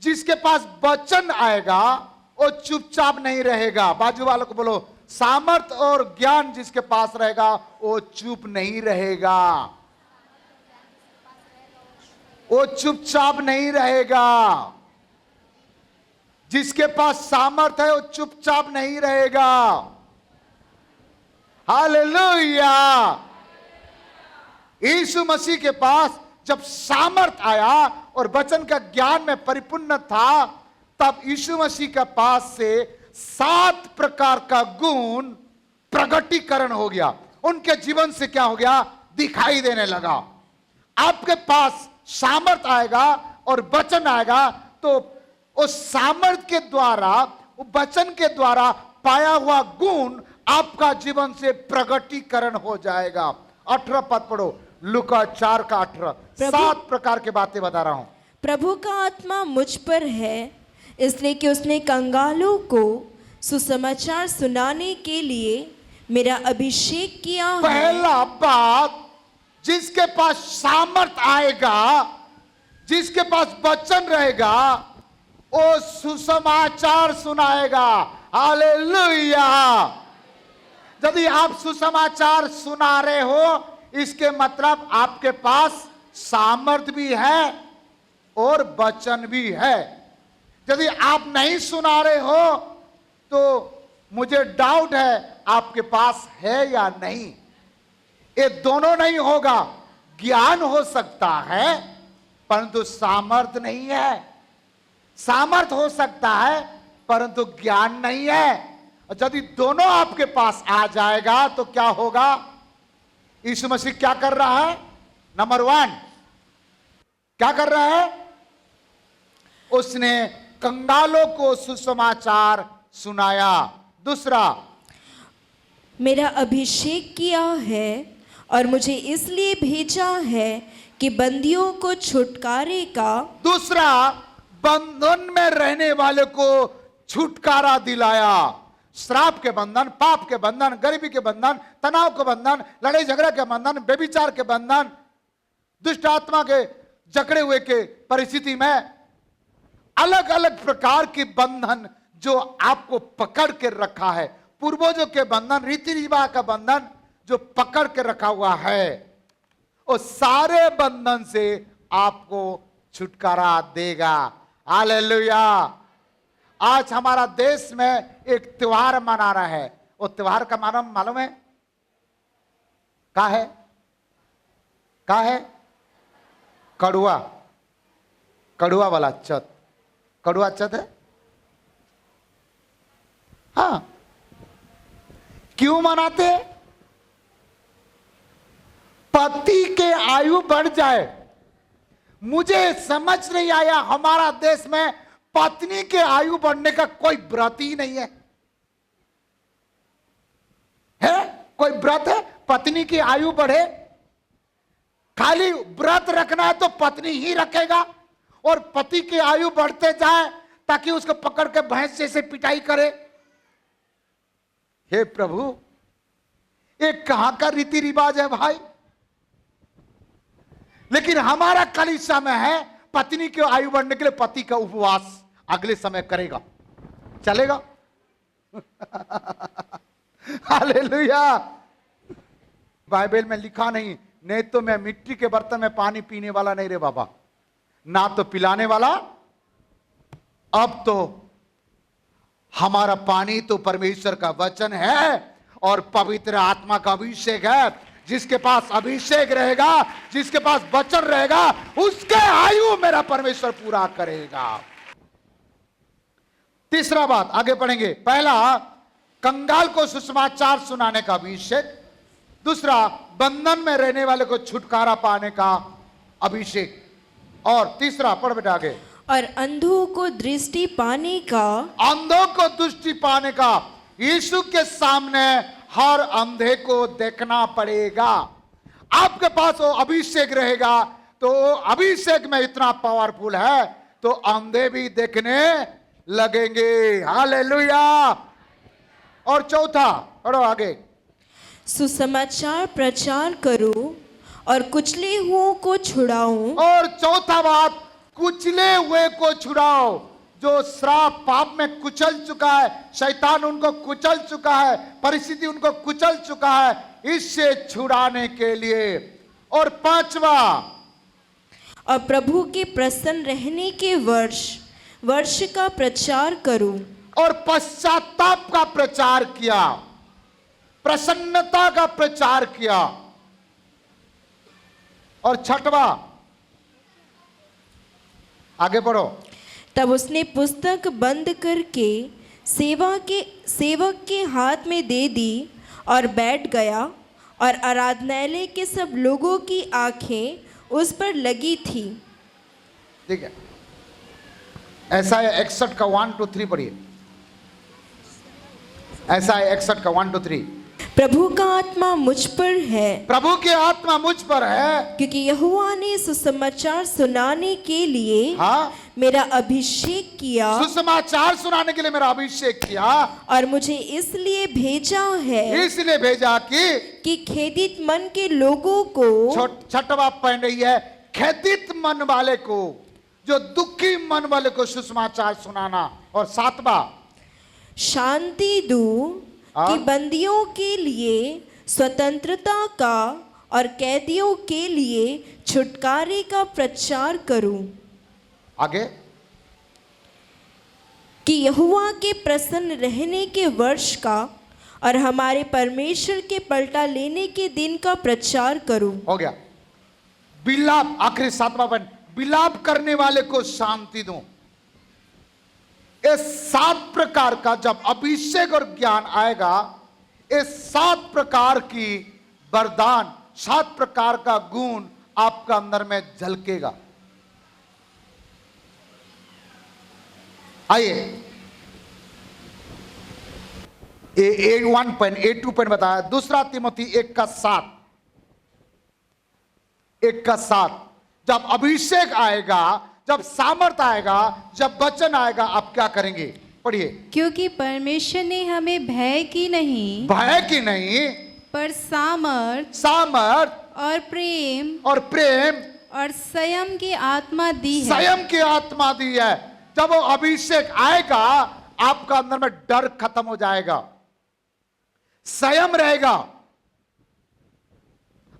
[SPEAKER 1] जिसके पास वचन आएगा, वो चुपचाप नहीं रहेगा। बाजू वालों को बोलो, सामर्थ और ज्ञान जिसके पास रहेगा वो चुप नहीं रहेगा, वो चुपचाप नहीं रहेगा। जिसके पास सामर्थ है वो चुपचाप नहीं रहेगा। हालेलुया। यीशु मसीह के पास जब सामर्थ आया और वचन का ज्ञान में परिपूर्ण था, तब यीशु मसीह के पास से 7 प्रकार का गुण प्रगटीकरण हो गया। उनके जीवन से क्या हो गया? दिखाई देने लगा। आपके पास सामर्थ आएगा और वचन आएगा, तो उस सामर्थ के द्वारा, वचन के द्वारा पाया हुआ गुण आपका जीवन से प्रगटीकरण हो जाएगा। 18 पद पढ़ो, लूका 4 का 18। 7 प्रकार की बातें बता रहा हूं।
[SPEAKER 3] प्रभु का आत्मा मुझ पर है, इसलिए कि उसने कंगालों को सुसमाचार सुनाने के लिए मेरा अभिषेक किया है।
[SPEAKER 1] पहला बात, जिसके पास सामर्थ आएगा, जिसके पास वचन रहेगा, वो सुसमाचार सुनाएगा। हालेलुया। यदि आप सुसमाचार सुना रहे हो, इसके मतलब आपके पास सामर्थ भी है और वचन भी है। यदि आप नहीं सुना रहे हो तो मुझे डाउट है आपके पास है या नहीं। ये दोनों नहीं होगा। ज्ञान हो सकता है परंतु सामर्थ नहीं है, सामर्थ हो सकता है परंतु ज्ञान नहीं है। और यदि दोनों आपके पास आ जाएगा तो क्या होगा? यीशु मसीह क्या कर रहा है? नंबर 1 क्या कर रहा है? उसने कंगालों को सुसमाचार सुनाया। दूसरा,
[SPEAKER 3] मेरा अभिषेक किया है और मुझे इसलिए भेजा है कि बंदियों को छुटकारे का।
[SPEAKER 1] दूसरा, बंधन में रहने वाले को छुटकारा दिलाया। श्राप के बंधन, पाप के बंधन, गरीबी के बंधन, तनाव के बंधन, लड़ाई झगड़ा के बंधन, व्यभिचार के बंधन, दुष्ट आत्मा के जकड़े हुए के परिस्थिति में अलग अलग प्रकार के बंधन जो आपको पकड़ के रखा है, पूर्वजों के बंधन, रीति रिवाज का बंधन जो पकड़ के रखा हुआ है, उस सारे बंधन से आपको छुटकारा देगा। हालेलुया। आज हमारा देश में एक त्योहार मना रहा है। वो त्योहार का मालूम है? क्या है? क्या है? कड़ुआ, कड़ुआ वाला चौथ। कड़ुआ चौथ है। हाँ, क्यों मनाते? पति के आयु बढ़ जाए। मुझे समझ नहीं आया, हमारा देश में पत्नी के आयु बढ़ने का कोई व्रत ही नहीं है। है कोई व्रत है पत्नी की आयु बढ़े? खाली व्रत रखना है तो पत्नी ही रखेगा और पति की आयु बढ़ते जाए ताकि उसको पकड़ के भैंस जैसे पिटाई करे। हे प्रभु, ये कहां का रीति रिवाज है भाई? लेकिन हमारा कलीसिया में है, पत्नी की आयु बढ़ने के लिए पति का उपवास अगले समय करेगा, चलेगा। हालेलुया। बाइबल में लिखा नहीं तो मैं मिट्टी के बर्तन में पानी पीने वाला नहीं रे बाबा, ना तो पिलाने वाला। अब तो हमारा पानी तो परमेश्वर का वचन है और पवित्र आत्मा का अभिषेक है। जिसके पास अभिषेक रहेगा, जिसके पास वचन रहेगा, उसके आयु मेरा परमेश्वर पूरा करेगा। तीसरा बात आगे पढ़ेंगे। पहला, कंगाल को सुसमाचार सुनाने का अभिषेक। दूसरा, बंधन में रहने वाले को छुटकारा पाने का अभिषेक। और तीसरा, पढ़ बेटा आगे।
[SPEAKER 3] और अंधों को दृष्टि पाने का।
[SPEAKER 1] अंधों को दृष्टि पाने का। यीशु के सामने हर अंधे को देखना पड़ेगा। आपके पास वो अभिषेक रहेगा तो अभिषेक में इतना पावरफुल है तो अंधे भी देखने लगेंगे। हालेलुया। और चौथा, पढ़ो आगे।
[SPEAKER 3] सुसमाचार प्रचार करो और कुचले हुओं को छुड़ाओ।
[SPEAKER 1] और चौथा बात, कुचले हुए को छुड़ाओ। जो श्राप पाप में कुचल चुका है, शैतान उनको कुचल चुका है, परिस्थिति उनको कुचल चुका है, इससे छुड़ाने के लिए। और पांचवा,
[SPEAKER 3] और प्रभु के प्रसन्न रहने के वर्ष का प्रचार करो।
[SPEAKER 1] और पश्चाताप का प्रचार किया, प्रसन्नता का प्रचार किया। और छठवा, आगे बढ़ो।
[SPEAKER 3] तब उसने पुस्तक बंद करके सेवक के हाथ में दे दी और बैठ गया, और आराधनालय के सब लोगों की आंखें उस पर लगी थी।
[SPEAKER 1] ठीक है, ऐसा है 61 का 1 2 3 पढ़िए। ऐसा है 61 का 1 2 3।
[SPEAKER 3] प्रभु का आत्मा मुझ पर है,
[SPEAKER 1] प्रभु की आत्मा मुझ पर है,
[SPEAKER 3] क्योंकि यहोवा ने सुसमाचार सुनाने के लिए
[SPEAKER 1] हाँ,
[SPEAKER 3] मेरा अभिषेक किया
[SPEAKER 1] सुसमाचार सुनाने के लिए मेरा अभिषेक किया,
[SPEAKER 3] और मुझे इसलिए भेजा है
[SPEAKER 1] इसलिए भेजा
[SPEAKER 3] कि खेदित मन के लोगों को,
[SPEAKER 1] छठवा पॉइंट रही है, खेदित मन वाले को, जो दुखी मन वाले को सुसमाचार सुनाना। और सातवां,
[SPEAKER 3] शांति दूं कि बंदियों के लिए स्वतंत्रता का और कैदियों के लिए छुटकारे का प्रचार करूं,
[SPEAKER 1] आगे,
[SPEAKER 3] कि यहोवा के प्रसन्न रहने के वर्ष का और हमारे परमेश्वर के पलटा लेने के दिन का प्रचार करूं।
[SPEAKER 1] हो गया। विलाप, आखिरी 7वां पॉइंट, विलाप करने वाले को शांति दूं। ये 7 प्रकार का जब अभिषेक और ज्ञान आएगा, ये 7 प्रकार की वरदान, 7 प्रकार का गुण आपका अंदर में झलकेगा। आइए, A1 पॉइंट, A2 पॉइंट बताया। दूसरा तिमोथी 1 का 7, 1 का 7, जब अभिषेक आएगा, जब सामर्थ आएगा, जब वचन आएगा, आप क्या करेंगे? पढ़िए।
[SPEAKER 2] क्योंकि परमेश्वर ने हमें भय की नहीं,
[SPEAKER 1] भय की नहीं,
[SPEAKER 2] पर सामर्थ
[SPEAKER 1] और प्रेम
[SPEAKER 2] और संयम की आत्मा दी है।
[SPEAKER 1] संयम की आत्मा दी है। जब वो अभिषेक आएगा, आपका अंदर में डर खत्म हो जाएगा, संयम रहेगा,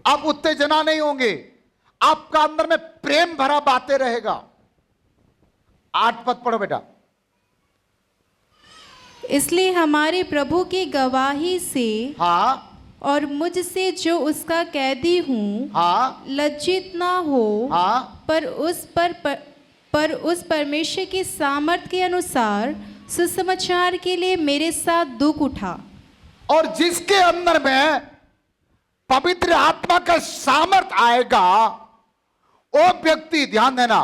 [SPEAKER 1] आप उत्तेजना नहीं होंगे, आपका अंदर में प्रेम भरा बातें रहेगा। 8 पद पढ़ो बेटा।
[SPEAKER 2] इसलिए हमारे प्रभु की गवाही से,
[SPEAKER 1] हाँ,
[SPEAKER 2] और मुझसे जो उसका कैदी हूँ,
[SPEAKER 1] हाँ,
[SPEAKER 2] लज्जित ना हो,
[SPEAKER 1] हाँ,
[SPEAKER 2] पर उस परमेश्वर की सामर्थ के अनुसार सुसमाचार के लिए मेरे साथ दुख उठा।
[SPEAKER 1] और जिसके अंदर में पवित्र आत्मा का सामर्थ आएगा, वो व्यक्ति, ध्यान देना,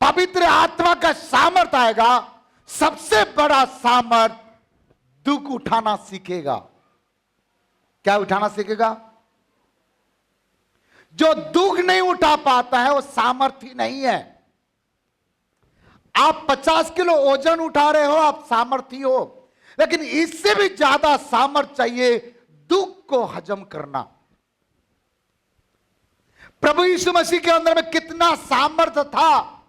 [SPEAKER 1] पवित्र आत्मा का सामर्थ आएगा, सबसे बड़ा सामर्थ दुख उठाना सीखेगा। क्या उठाना सीखेगा? जो दुख नहीं उठा पाता है वो सामर्थ्य नहीं है। आप 50 किलो वजन उठा रहे हो, आप सामर्थ्य हो, लेकिन इससे भी ज्यादा सामर्थ्य चाहिए दुख को हजम करना। प्रभु यीशु मसीह के अंदर में कितना सामर्थ्य था।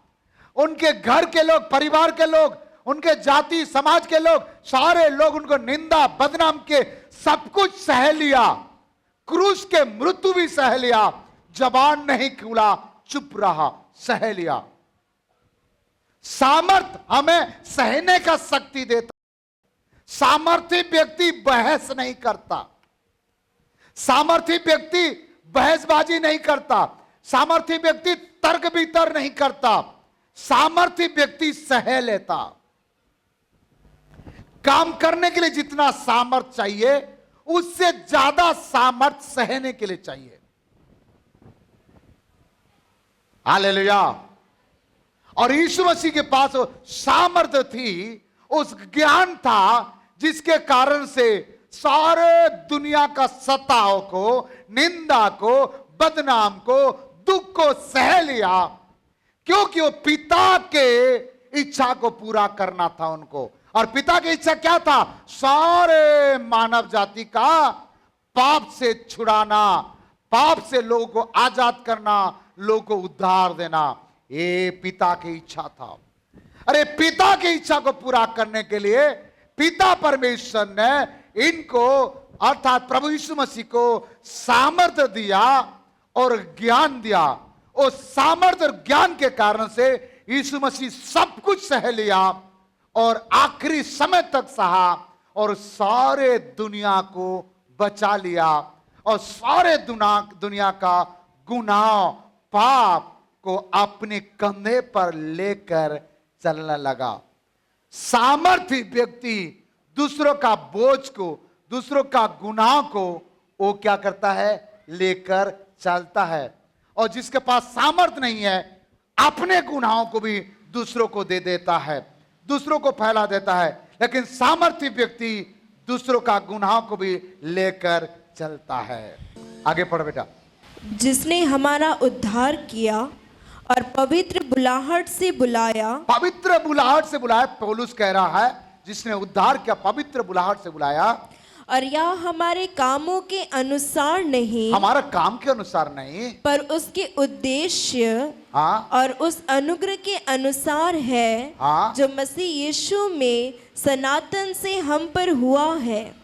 [SPEAKER 1] उनके घर के लोग, परिवार के लोग, उनके जाति समाज के लोग, सारे लोग उनको निंदा बदनाम के सब कुछ सह लिया, क्रूस के मृत्यु भी सह लिया, जबान नहीं खुला, चुप रहा, सह लिया। सामर्थ हमें सहने का शक्ति देता। सामर्थी व्यक्ति बहस नहीं करता, सामर्थी व्यक्ति बहसबाजी नहीं करता, सामर्थी व्यक्ति तर्क वितर्क नहीं करता, सामर्थी व्यक्ति सह लेता। काम करने के लिए जितना सामर्थ चाहिए, उससे ज्यादा सामर्थ सहने के लिए चाहिए। हालेलुया। और यीशु मसीह के पास सामर्थ थी, उस ज्ञान था, जिसके कारण से सारे दुनिया का सताव को, निंदा को, बदनाम को, दुख को सह लिया, क्योंकि वो पिता के इच्छा को पूरा करना था उनको। और पिता की इच्छा क्या था? सारे मानव जाति का पाप से छुड़ाना, पाप से लोगों को आजाद करना, लोगों को उद्धार देना। ये पिता की इच्छा था। अरे पिता की इच्छा को पूरा करने के लिए पिता परमेश्वर ने इनको, अर्थात प्रभु यीशु मसीह को सामर्थ्य दिया और ज्ञान दिया। उस सामर्थ्य और ज्ञान के कारण से यीशु मसीह सब कुछ सह लिया और आखिरी समय तक सहा और सारे दुनिया को बचा लिया और सारे दुनिया का गुनाह, पाप को अपने कंधे पर लेकर चलने लगा। सामर्थ्य व्यक्ति दूसरों का बोझ को, दूसरों का गुनाह को वो क्या करता है? लेकर चलता है। और जिसके पास सामर्थ्य नहीं है, अपने गुनाहों को भी दूसरों को दे देता है, दूसरों को फैला देता है। लेकिन सामर्थ्य व्यक्ति दूसरों का गुनाहों को भी लेकर चलता है। आगे पढ़ बेटा।
[SPEAKER 3] जिसने हमारा उद्धार किया और पवित्र बुलाहट से बुलाया।
[SPEAKER 1] पवित्र बुलाहट से बुलाया, पौलुस कह रहा है जिसने उद्धार किया पवित्र बुलाहट से बुलाया,
[SPEAKER 3] और यह हमारे कामों के अनुसार नहीं,
[SPEAKER 1] हमारा काम के अनुसार नहीं,
[SPEAKER 3] पर उसके उद्देश्य
[SPEAKER 1] हाँ
[SPEAKER 3] और उस अनुग्रह के अनुसार है,
[SPEAKER 1] हाँ,
[SPEAKER 3] जो मसीह यीशु में सनातन से हम पर हुआ है।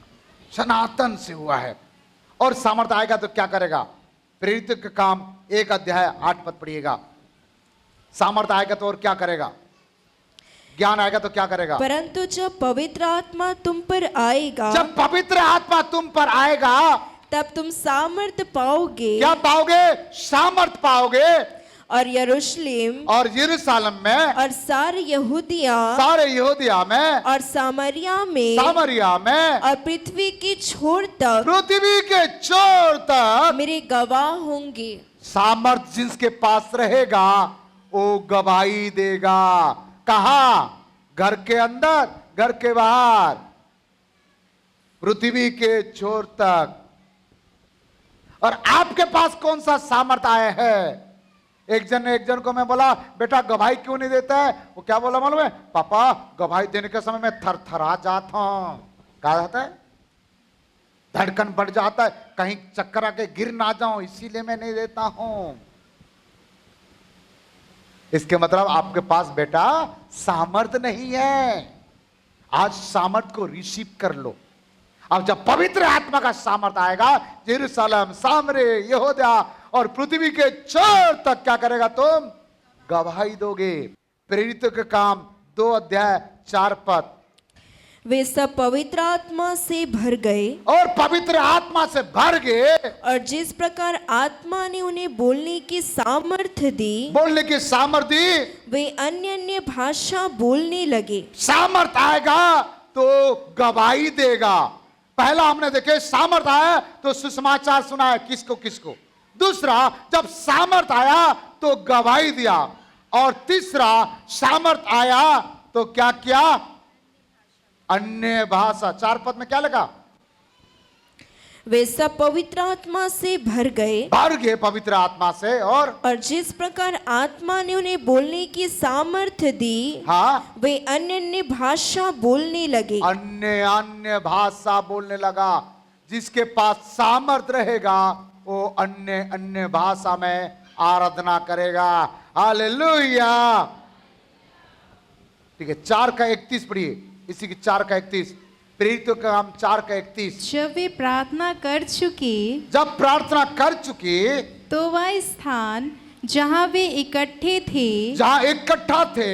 [SPEAKER 1] सनातन से हुआ है। और सामर्थ आएगा तो क्या करेगा? प्रेरित के काम 1 अध्याय 8 पद पढ़िएगा। सामर्थ आएगा तो और क्या करेगा? ज्ञान आएगा तो क्या करेगा?
[SPEAKER 3] परंतु जब पवित्र आत्मा तुम पर आएगा,
[SPEAKER 1] जब पवित्र आत्मा तुम पर आएगा
[SPEAKER 3] तब तुम सामर्थ पाओगे।
[SPEAKER 1] क्या पाओगे? सामर्थ पाओगे।
[SPEAKER 3] और यरूशलेम
[SPEAKER 1] और यरूशलेम में
[SPEAKER 3] और सारे यहूदिया
[SPEAKER 1] में
[SPEAKER 3] और सामरिया में और पृथ्वी की छोर तक मेरे गवाह होंगे।
[SPEAKER 1] सामर्थ जिसके पास रहेगा वो गवाही देगा। कहा? घर के अंदर, घर के बाहर, पृथ्वी के छोर तक। और आपके पास कौन सा सामर्थ आया है? एक जन को मैं बोला, बेटा गवाही क्यों नहीं देता है? वो क्या बोला मालूम है? पापा गवाही देने के समय मैं थरथरा जाता हूं। क्या जाता है? धड़कन बढ़ जाता है, कहीं चक्कर आके गिर ना जाऊं, इसीलिए मैं नहीं देता हूं। इसके मतलब आपके पास बेटा सामर्थ नहीं है। आज सामर्थ को रिसीव कर लो। अब जब पवित्र आत्मा का सामर्थ आएगा, यरूशलेम, सामरे, यहूदा और पृथ्वी के छोर तक क्या करेगा? तुम गवाही दोगे। प्रेरितों के काम 2 अध्याय 4 पद।
[SPEAKER 3] वे सब पवित्र आत्मा से भर गए,
[SPEAKER 1] और पवित्र आत्मा से भर गए,
[SPEAKER 3] और जिस प्रकार आत्मा ने उन्हें बोलने की सामर्थ्य दी,
[SPEAKER 1] बोलने की सामर्थ्य दी,
[SPEAKER 3] वे अन्य अन्य भाषा बोलने लगे।
[SPEAKER 1] सामर्थ आएगा तो गवाही देगा। पहला हमने देखे सामर्थ आया तो सुसमाचार सुनाया, किसको किसको। दूसरा, जब सामर्थ आया तो गवाही दिया। और तीसरा, सामर्थ आया तो क्या किया? अन्य भाषा। 4 पद में क्या लगा?
[SPEAKER 3] वे सब पवित्र आत्मा से भर गए
[SPEAKER 1] पवित्र आत्मा से, और
[SPEAKER 3] जिस प्रकार आत्मा ने उन्हें बोलने की सामर्थ्य दी,
[SPEAKER 1] हाँ,
[SPEAKER 3] वे अन्य अन्य भाषा बोलने लगे।
[SPEAKER 1] अन्य अन्य भाषा बोलने लगा। जिसके पास सामर्थ रहेगा वो अन्य अन्य भाषा में आराधना करेगा। हालेलुया। ठीक है, 4 का 31 पढ़िए। इसी की 4 का 31, प्रेरितों का काम 4 का 31।
[SPEAKER 2] जब वे प्रार्थना कर चुके,
[SPEAKER 1] जब प्रार्थना कर चुके,
[SPEAKER 2] तो वह स्थान जहाँ वे इकट्ठे थे,
[SPEAKER 1] जहां इकट्ठा थे,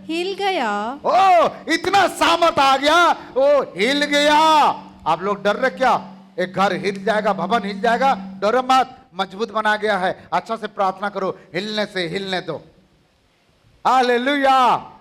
[SPEAKER 2] हिल गया।
[SPEAKER 1] ओ इतना सामर्थ आ गया, वो हिल गया। आप लोग डर रहे क्या? एक घर हिल जाएगा, भवन हिल जाएगा, डरो मत, मजबूत बना गया है। अच्छा से प्रार्थना करो, हिलने से हिलने दो। हालेलुया।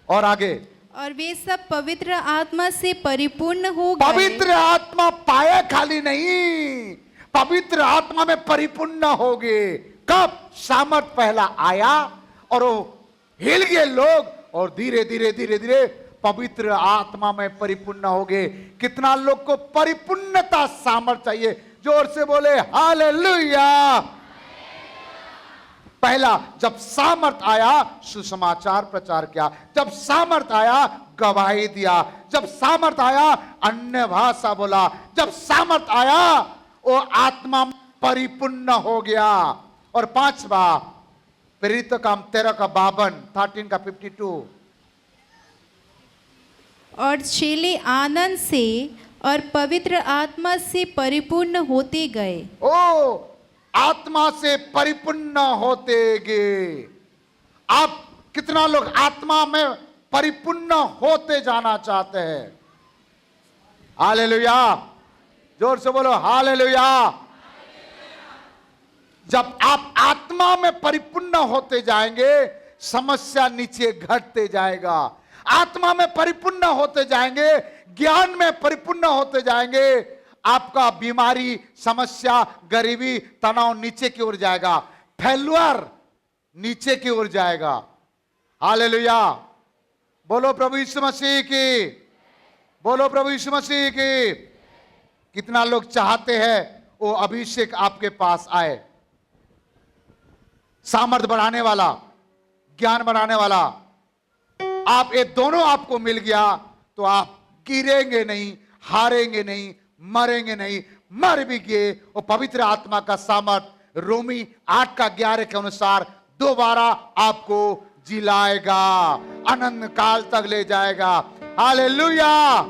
[SPEAKER 1] और आगे,
[SPEAKER 2] और वे सब पवित्र आत्मा से परिपूर्ण हो गए।
[SPEAKER 1] पवित्र आत्मा पाए खाली नहीं, पवित्र आत्मा में परिपूर्ण हो गए। कब? सामर्थ पहला आया और वो हिल गए लोग, और धीरे धीरे धीरे धीरे पवित्र आत्मा में परिपूर्ण हो गए। कितना लोग को परिपूर्णता सामर्थ चाहिए? जोर से बोले हालेलुया। पहला, जब सामर्थ आया सुसमाचार प्रचार किया, जब सामर्थ आया गवाही दिया, जब सामर्थ आया अन्य भाषा बोला, जब सामर्थ आया वो आत्मा परिपूर्ण हो गया। और 5वां, प्रेरित काम 13 का 52, 13 का 52।
[SPEAKER 2] और चेले आनंद से और पवित्र आत्मा से परिपूर्ण होते गए।
[SPEAKER 1] ओ आत्मा से परिपूर्ण होते गए। आप कितना लोग आत्मा में परिपूर्ण होते जाना चाहते हैं? हालेलुया। जोर से बोलो हालेलुया। जब आप आत्मा में परिपूर्ण होते जाएंगे, समस्या नीचे घटते जाएगा। आत्मा में परिपूर्ण होते जाएंगे, ज्ञान में परिपूर्ण होते जाएंगे, आपका बीमारी, समस्या, गरीबी, तनाव नीचे की ओर जाएगा, फेल्यूर नीचे की ओर जाएगा। हालेलुया। बोलो प्रभु यीशु मसीह की। बोलो प्रभु यीशु मसीह की। कितना लोग चाहते हैं वो अभिषेक आपके पास आए, सामर्थ बढ़ाने वाला, ज्ञान बढ़ाने वाला। आप ये दोनों आपको मिल गया तो आप गिरेंगे नहीं, हारेंगे नहीं, मरेंगे नहीं, मर भी गए और पवित्र आत्मा का सामर्थ रोमी 8:11 के अनुसार दोबारा आपको जिलाएगा, अनंत काल तक ले जाएगा। हालेलुया,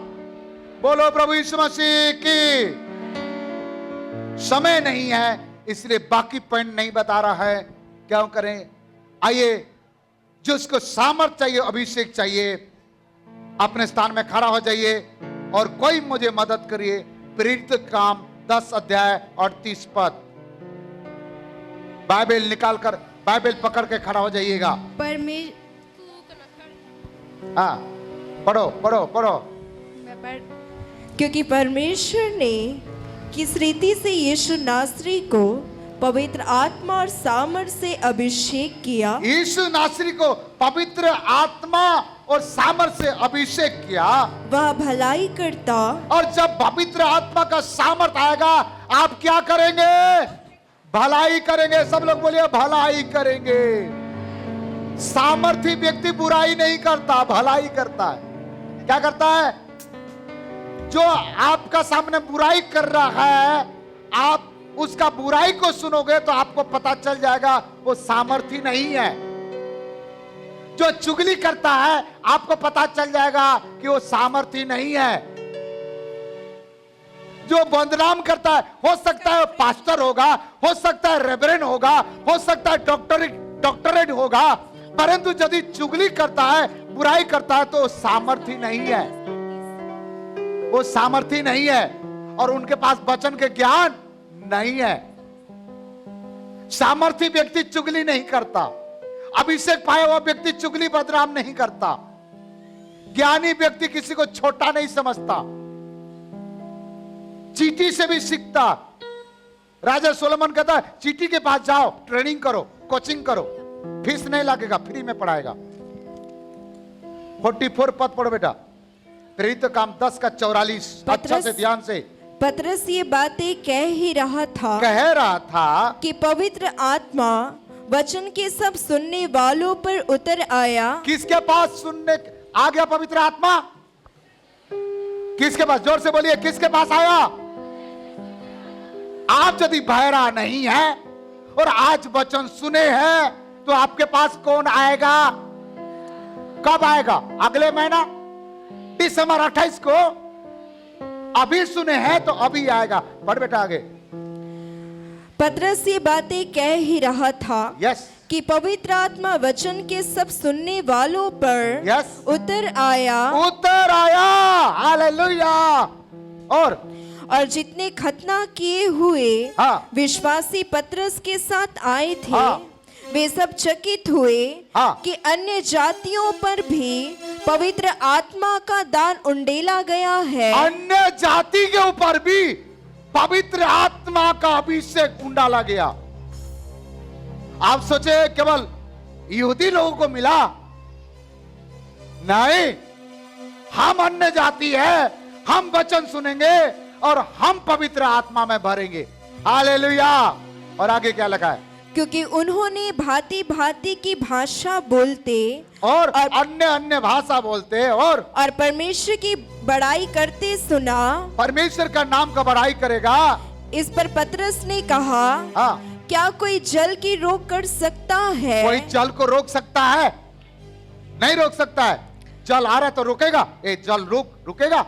[SPEAKER 1] बोलो प्रभु यीशु मसीह की। समय नहीं है इसलिए बाकी पॉइंट नहीं बता रहा है, क्या करें। आइए, जो उसको सामर्थ चाहिए, अभिषेक चाहिए, अपने स्थान में खड़ा हो जाइए और कोई मुझे मदद करिए। प्रेरित काम 10 अध्याय और 30 पद। बाइबल निकालकर, बाइबल पकड़ के खड़ा हो जाइएगा। हाँ, पढ़ो पढ़ो पढ़ो।
[SPEAKER 3] क्योंकि परमेश्वर ने किस रीति से यीशु नासरी को पवित्र आत्मा और सामर्थ से अभिषेक किया।
[SPEAKER 1] यीशु नासरी को पवित्र आत्मा और सामर्थ से अभिषेक किया।
[SPEAKER 3] वह भलाई करता।
[SPEAKER 1] और जब पवित्र आत्मा का सामर्थ आएगा, आप क्या करेंगे? भलाई करेंगे। सब लोग बोलिए भलाई करेंगे। सामर्थी व्यक्ति बुराई नहीं करता, भलाई करता है। क्या करता है? जो आपका सामने बुराई कर रहा है, आप उसका बुराई को सुनोगे तो आपको पता चल जाएगा वो सामर्थी नहीं है। जो चुगली करता है, आपको पता चल जाएगा कि वो सामर्थी नहीं है। जो बदनाम करता है, हो सकता है पास्टर होगा, हो सकता है रेवरेंड होगा, हो सकता है डॉक्टरेट होगा, परंतु यदि चुगली करता है, बुराई करता है, तो सामर्थी नहीं है। वो सामर्थी नहीं है और उनके पास वचन के ज्ञान नहीं है। सामर्थी व्यक्ति चुगली नहीं करता। अभिषेक पाया हुआ व्यक्ति चुगली बदनाम नहीं करता। ज्ञानी व्यक्ति किसी को छोटा नहीं समझता, चीटी से भी सीखता। राजा सोलोमन कहता है चीटी के पास जाओ, ट्रेनिंग करो, कोचिंग करो, फीस नहीं लगेगा, फ्री में पढ़ाएगा। 44 पद पढ़ो बेटा। प्रेरित काम 10:44। अच्छा से ध्यान से।
[SPEAKER 3] पतरस ये बातें कह रहा था कि पवित्र आत्मा वचन के सब सुनने वालों पर उतर आया।
[SPEAKER 1] किसके पास सुनने आ गया पवित्र आत्मा? किसके पास? जोर से बोलिए, किसके पास आया? आप यदि बहरा नहीं है और आज वचन सुने हैं तो आपके पास कौन आएगा? कब आएगा? अगले महीना दिसंबर 28 को। अभी सुने हैं तो अभी आएगा। पढ़ बेटा आगे।
[SPEAKER 3] पतरस ये बातें कह ही रहा था कि पवित्र आत्मा वचन के सब सुनने वालों पर उतर आया।
[SPEAKER 1] हालेलुया। और
[SPEAKER 3] जितने खतना किए हुए विश्वासी पतरस के साथ आए थे, वे सब चकित हुए कि अन्य जातियों पर भी पवित्र आत्मा का दान उंडेला गया है।
[SPEAKER 1] अन्य जाति के ऊपर भी पवित्र आत्मा का अभिषेक उंडाला गया। आप सोचे केवल यहूदी लोगों को मिला? नहीं, हम अन्य जाति है, हम वचन सुनेंगे और हम पवित्र आत्मा में भरेंगे। हालेलुया। और आगे क्या लिखा है?
[SPEAKER 3] क्योंकि उन्होंने भांति भांति की भाषा बोलते
[SPEAKER 1] और अन्य भाषा बोलते और
[SPEAKER 3] परमेश्वर की बड़ाई करते सुना।
[SPEAKER 1] परमेश्वर का नाम का बड़ाई करेगा।
[SPEAKER 3] इस पर पतरस ने कहा, क्या कोई जल की रोक कर सकता है?
[SPEAKER 1] कोई जल को रोक सकता है? नहीं रोक सकता है। जल आ रहा है तो रोकेगा? जल रुकेगा?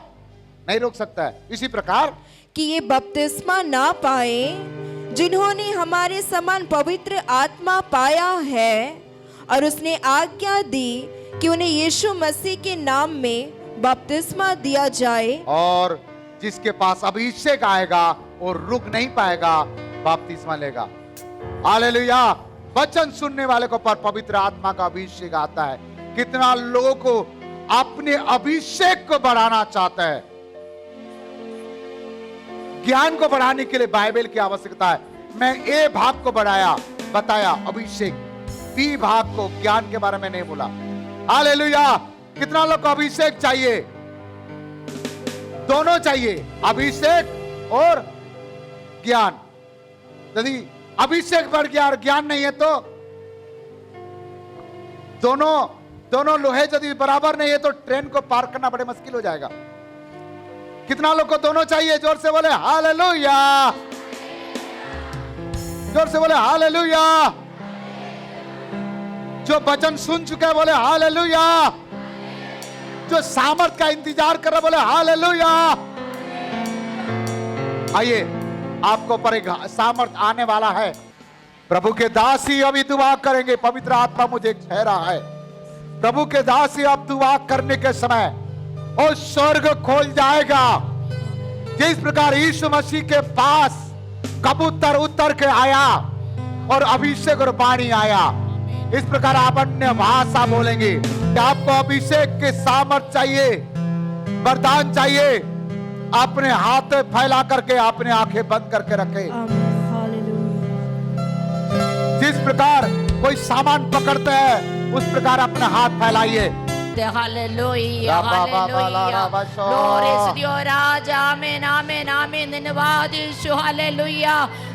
[SPEAKER 1] नहीं रोक सकता है। इसी प्रकार
[SPEAKER 3] कि ये बपतिस्मा ना पाए जिन्होंने हमारे समान पवित्र आत्मा पाया है, और उसने आज्ञा दी कि उन्हें यीशु मसीह के नाम में बपतिस्मा दिया जाए।
[SPEAKER 1] और जिसके पास अभिषेक आएगा वो रुक नहीं पाएगा, बपतिस्मा लेगा। हालेलुया। वचन सुनने वाले को पर पवित्र आत्मा का अभिषेक आता है। कितना लोगों को अपने अभिषेक को बढ़ाना चाहता है। ज्ञान को बढ़ाने के लिए बाइबल की आवश्यकता है। मैं ए भाग को बताया अभिषेक, बी भाग को ज्ञान के बारे में नहीं बोला। हालेलुया। कितना लोग को अभिषेक चाहिए? दोनों चाहिए, अभिषेक और ज्ञान। यदि अभिषेक बढ़ गया और ज्ञान नहीं है तो दोनों लोहे यदि बराबर नहीं है तो ट्रेन को पार करना बड़े मुश्किल हो जाएगा। कितना लोग को दोनों चाहिए? जोर से बोले हालेलुया, जोर से बोले हालेलुया। जो वचन सुन चुके हैं बोले हालेलुया, जो सामर्थ का इंतजार कर रहे बोले हालेलुया। आइए, आपको पर एक सामर्थ आने वाला है। प्रभु के दास ही अभी दुआ करेंगे, पवित्र आत्मा मुझे ठहरा है। प्रभु के दास ही अब दुआ करने के समय और स्वर्ग खोल जाएगा। जिस प्रकार यीशु मसीह के पास कबूतर उतर के आया और अभिषेक और वाणी आया, इस प्रकार आप अन्य भाषा बोलेंगे। क्या आपको अभिषेक के सामर्थ चाहिए, वरदान चाहिए? अपने हाथ फैला करके अपने आंखें बंद करके रखें। जिस प्रकार कोई सामान पकड़ते हैं उस प्रकार अपना हाथ फैलाइए।
[SPEAKER 4] Hallelujah, hallelujah. Glory to Dio Raja, amen, amen, amen. धन्यवाद यीशु, हालेलुया।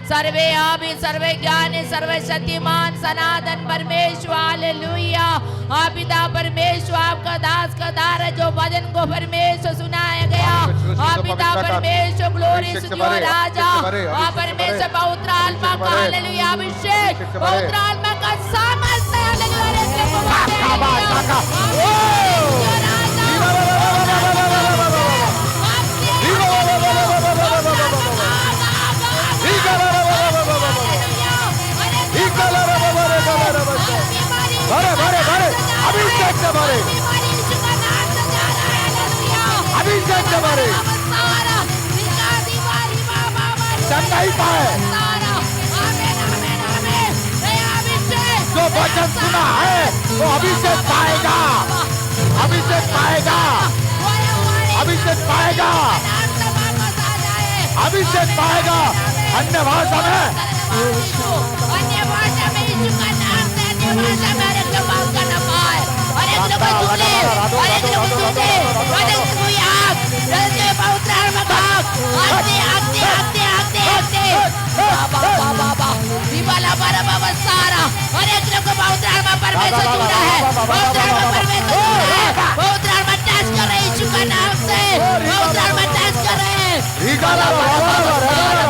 [SPEAKER 4] सर्वे आदि, सर्वे ज्ञानी, सर्वे शक्तिमान, सनातन परमेश्वर, हालेलुया। आप पिता परमेश्वर, आपका दास का दार है जो वचन को परमेश्वर सुनाया गया। आप पिता परमेश्वर, ग्लोरी टू dio राजा, आप परमेश्वर पवित्र आत्मा का हालेलुया अभिषेक, पवित्र आत्मा का सामर्थ्य, हालेलुया।
[SPEAKER 1] अभिषेक से भरे, अभिषेक से भरे, चंगाई पाए। जो वचन सुना है वो अभिषेक पाएगा, अभिषेक पाएगा, अभिषेक पाएगा, अभिषेक पाएगा। अन्य भाषा में,
[SPEAKER 4] अन्य भाषा में यीशु का नाम से, अन्य भाषा में हर एक लोग बात करना पाए, हर एक लोग सुने, हर एक लोग सुने, हर एक लोग याद, जल्दी पवित्र आत्मा भाग, आते आते आते आते आते, बाबा बाबा बाबा, दीवाला बारा बाबा सारा, हर एक लोग पवित्र आत्मा परमेश्वर जुड़ा है, पवित्र आत्मा परमेश्वर जुड़ा है, पवित्र आत्मा टच कर रहे यीशु का नाम से, पवित्र आत्मा टच कर रहे, दीवाला बारा बाबा सारा,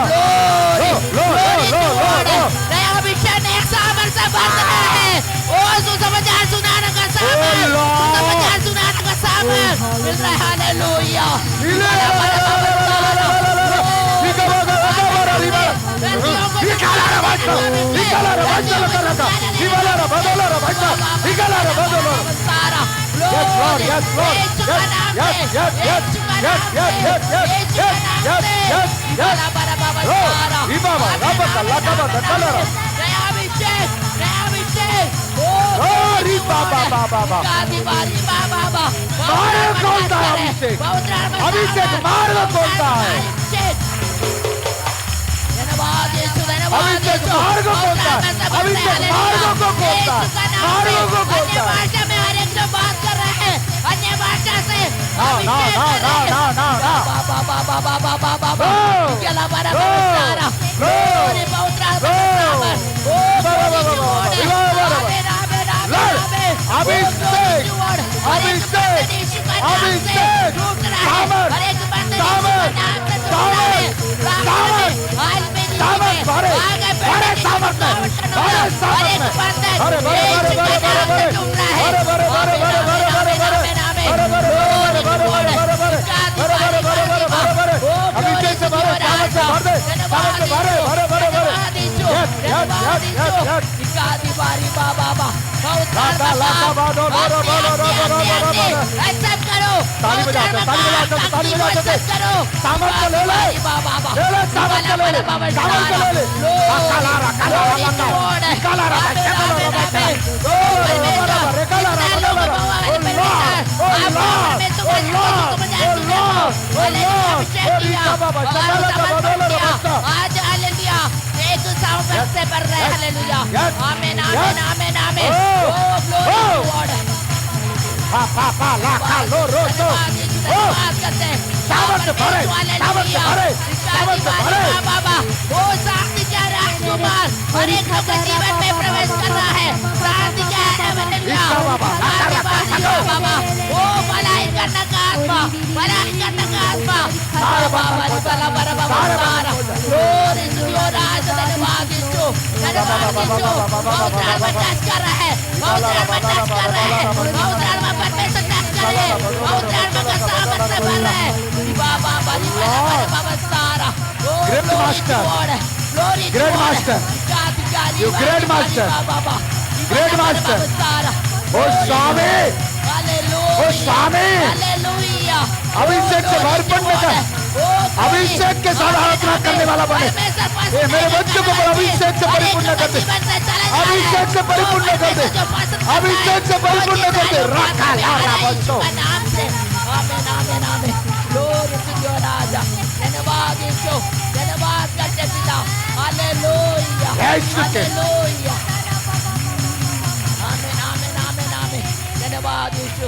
[SPEAKER 4] सुनाने का सामर्थ मिल रहा है, हालेलुया।
[SPEAKER 1] अभिषेक मार्ग खोलता है, अभिषेक मार्ग खोलता है, अभिषेक मार्ग को खोलता है, मार्ग को खोलता है।
[SPEAKER 4] भाषा में हर एक लोग बात कर रहे हैं, अन्य भाषा से
[SPEAKER 1] ना ना ना ना ना ना ना
[SPEAKER 4] बाबा बाबा बाबा बाबा बाबा क्या बारा सारा glory पवित्र
[SPEAKER 1] अभिषेक, अभिषेक, अभिषेक, सामर्थ, सामर्थ, सामर्थ, सामर्थ, सामर्थ भरे, भरे सामर्थ में, भरे सामर्थ में, भरे भरे भरे भरे भरे भरे भरे भरे भरे भरे भरे भरे अभिषेक से भरे, सामर्थ से भर दे, सामर्थ से भरे भरे भरे भरे। ताली बजाते, ताली बजाते, ताली बजाते, सामर्थ को ले ले, ले ले सामर्थ को ले ले, सामर्थ को ले ले। काला रा, काला रा, काला रा,
[SPEAKER 4] आज हालेलुया एक सामर्थ से भर रहे, हालेलुया, आमीन आमीन आमीन आमीन। ओ ग्लोरी टू गॉड,
[SPEAKER 1] पा पा पा ला का लो रो तो
[SPEAKER 4] धन्यवाद करते हैं
[SPEAKER 1] सामर्थ भरे, सामर्थ भरे, सामर्थ भरे।
[SPEAKER 4] बाबा वो शांति का राजकुमार और एक लोग के जीवन में प्रवेश कर रहा है शांति का बाबा वो भलाई करने का आत्मा भलाई करने का आत्मा बाबा चला बाबा सारा glory to your eyes धन्यवाद यीशु बहुत आत्मा टच कर रहा है बहुत आत्मा टच कर रहा है बहुत आत्मा परमेश्वर टच कर रहे हैं बहुत आत्मा का सामर्थ्य भर रहा है बाबा बाबा सारा
[SPEAKER 1] Great master. Great master. You great master. Great master. ओ स्वामी, ओ स्वामी, अभिषेक से भरपूर्ण कर, अभिषेक के साथ आराधना करने वाला बने। ये मेरे बच्चों को अभिषेक से परिपूर्ण कर दे, अभिषेक से परिपूर्ण कर दे, अभिषेक से परिपूर्ण कर दे। रखा लारा बच्चों।
[SPEAKER 4] आमेन आमेन आमेन glory to your राजा धन्यवाद यीशु धन्यवाद करते पिता हालेलुया हालेलुया आमेन आमेन आमेन आमेन धन्यवाद यीशु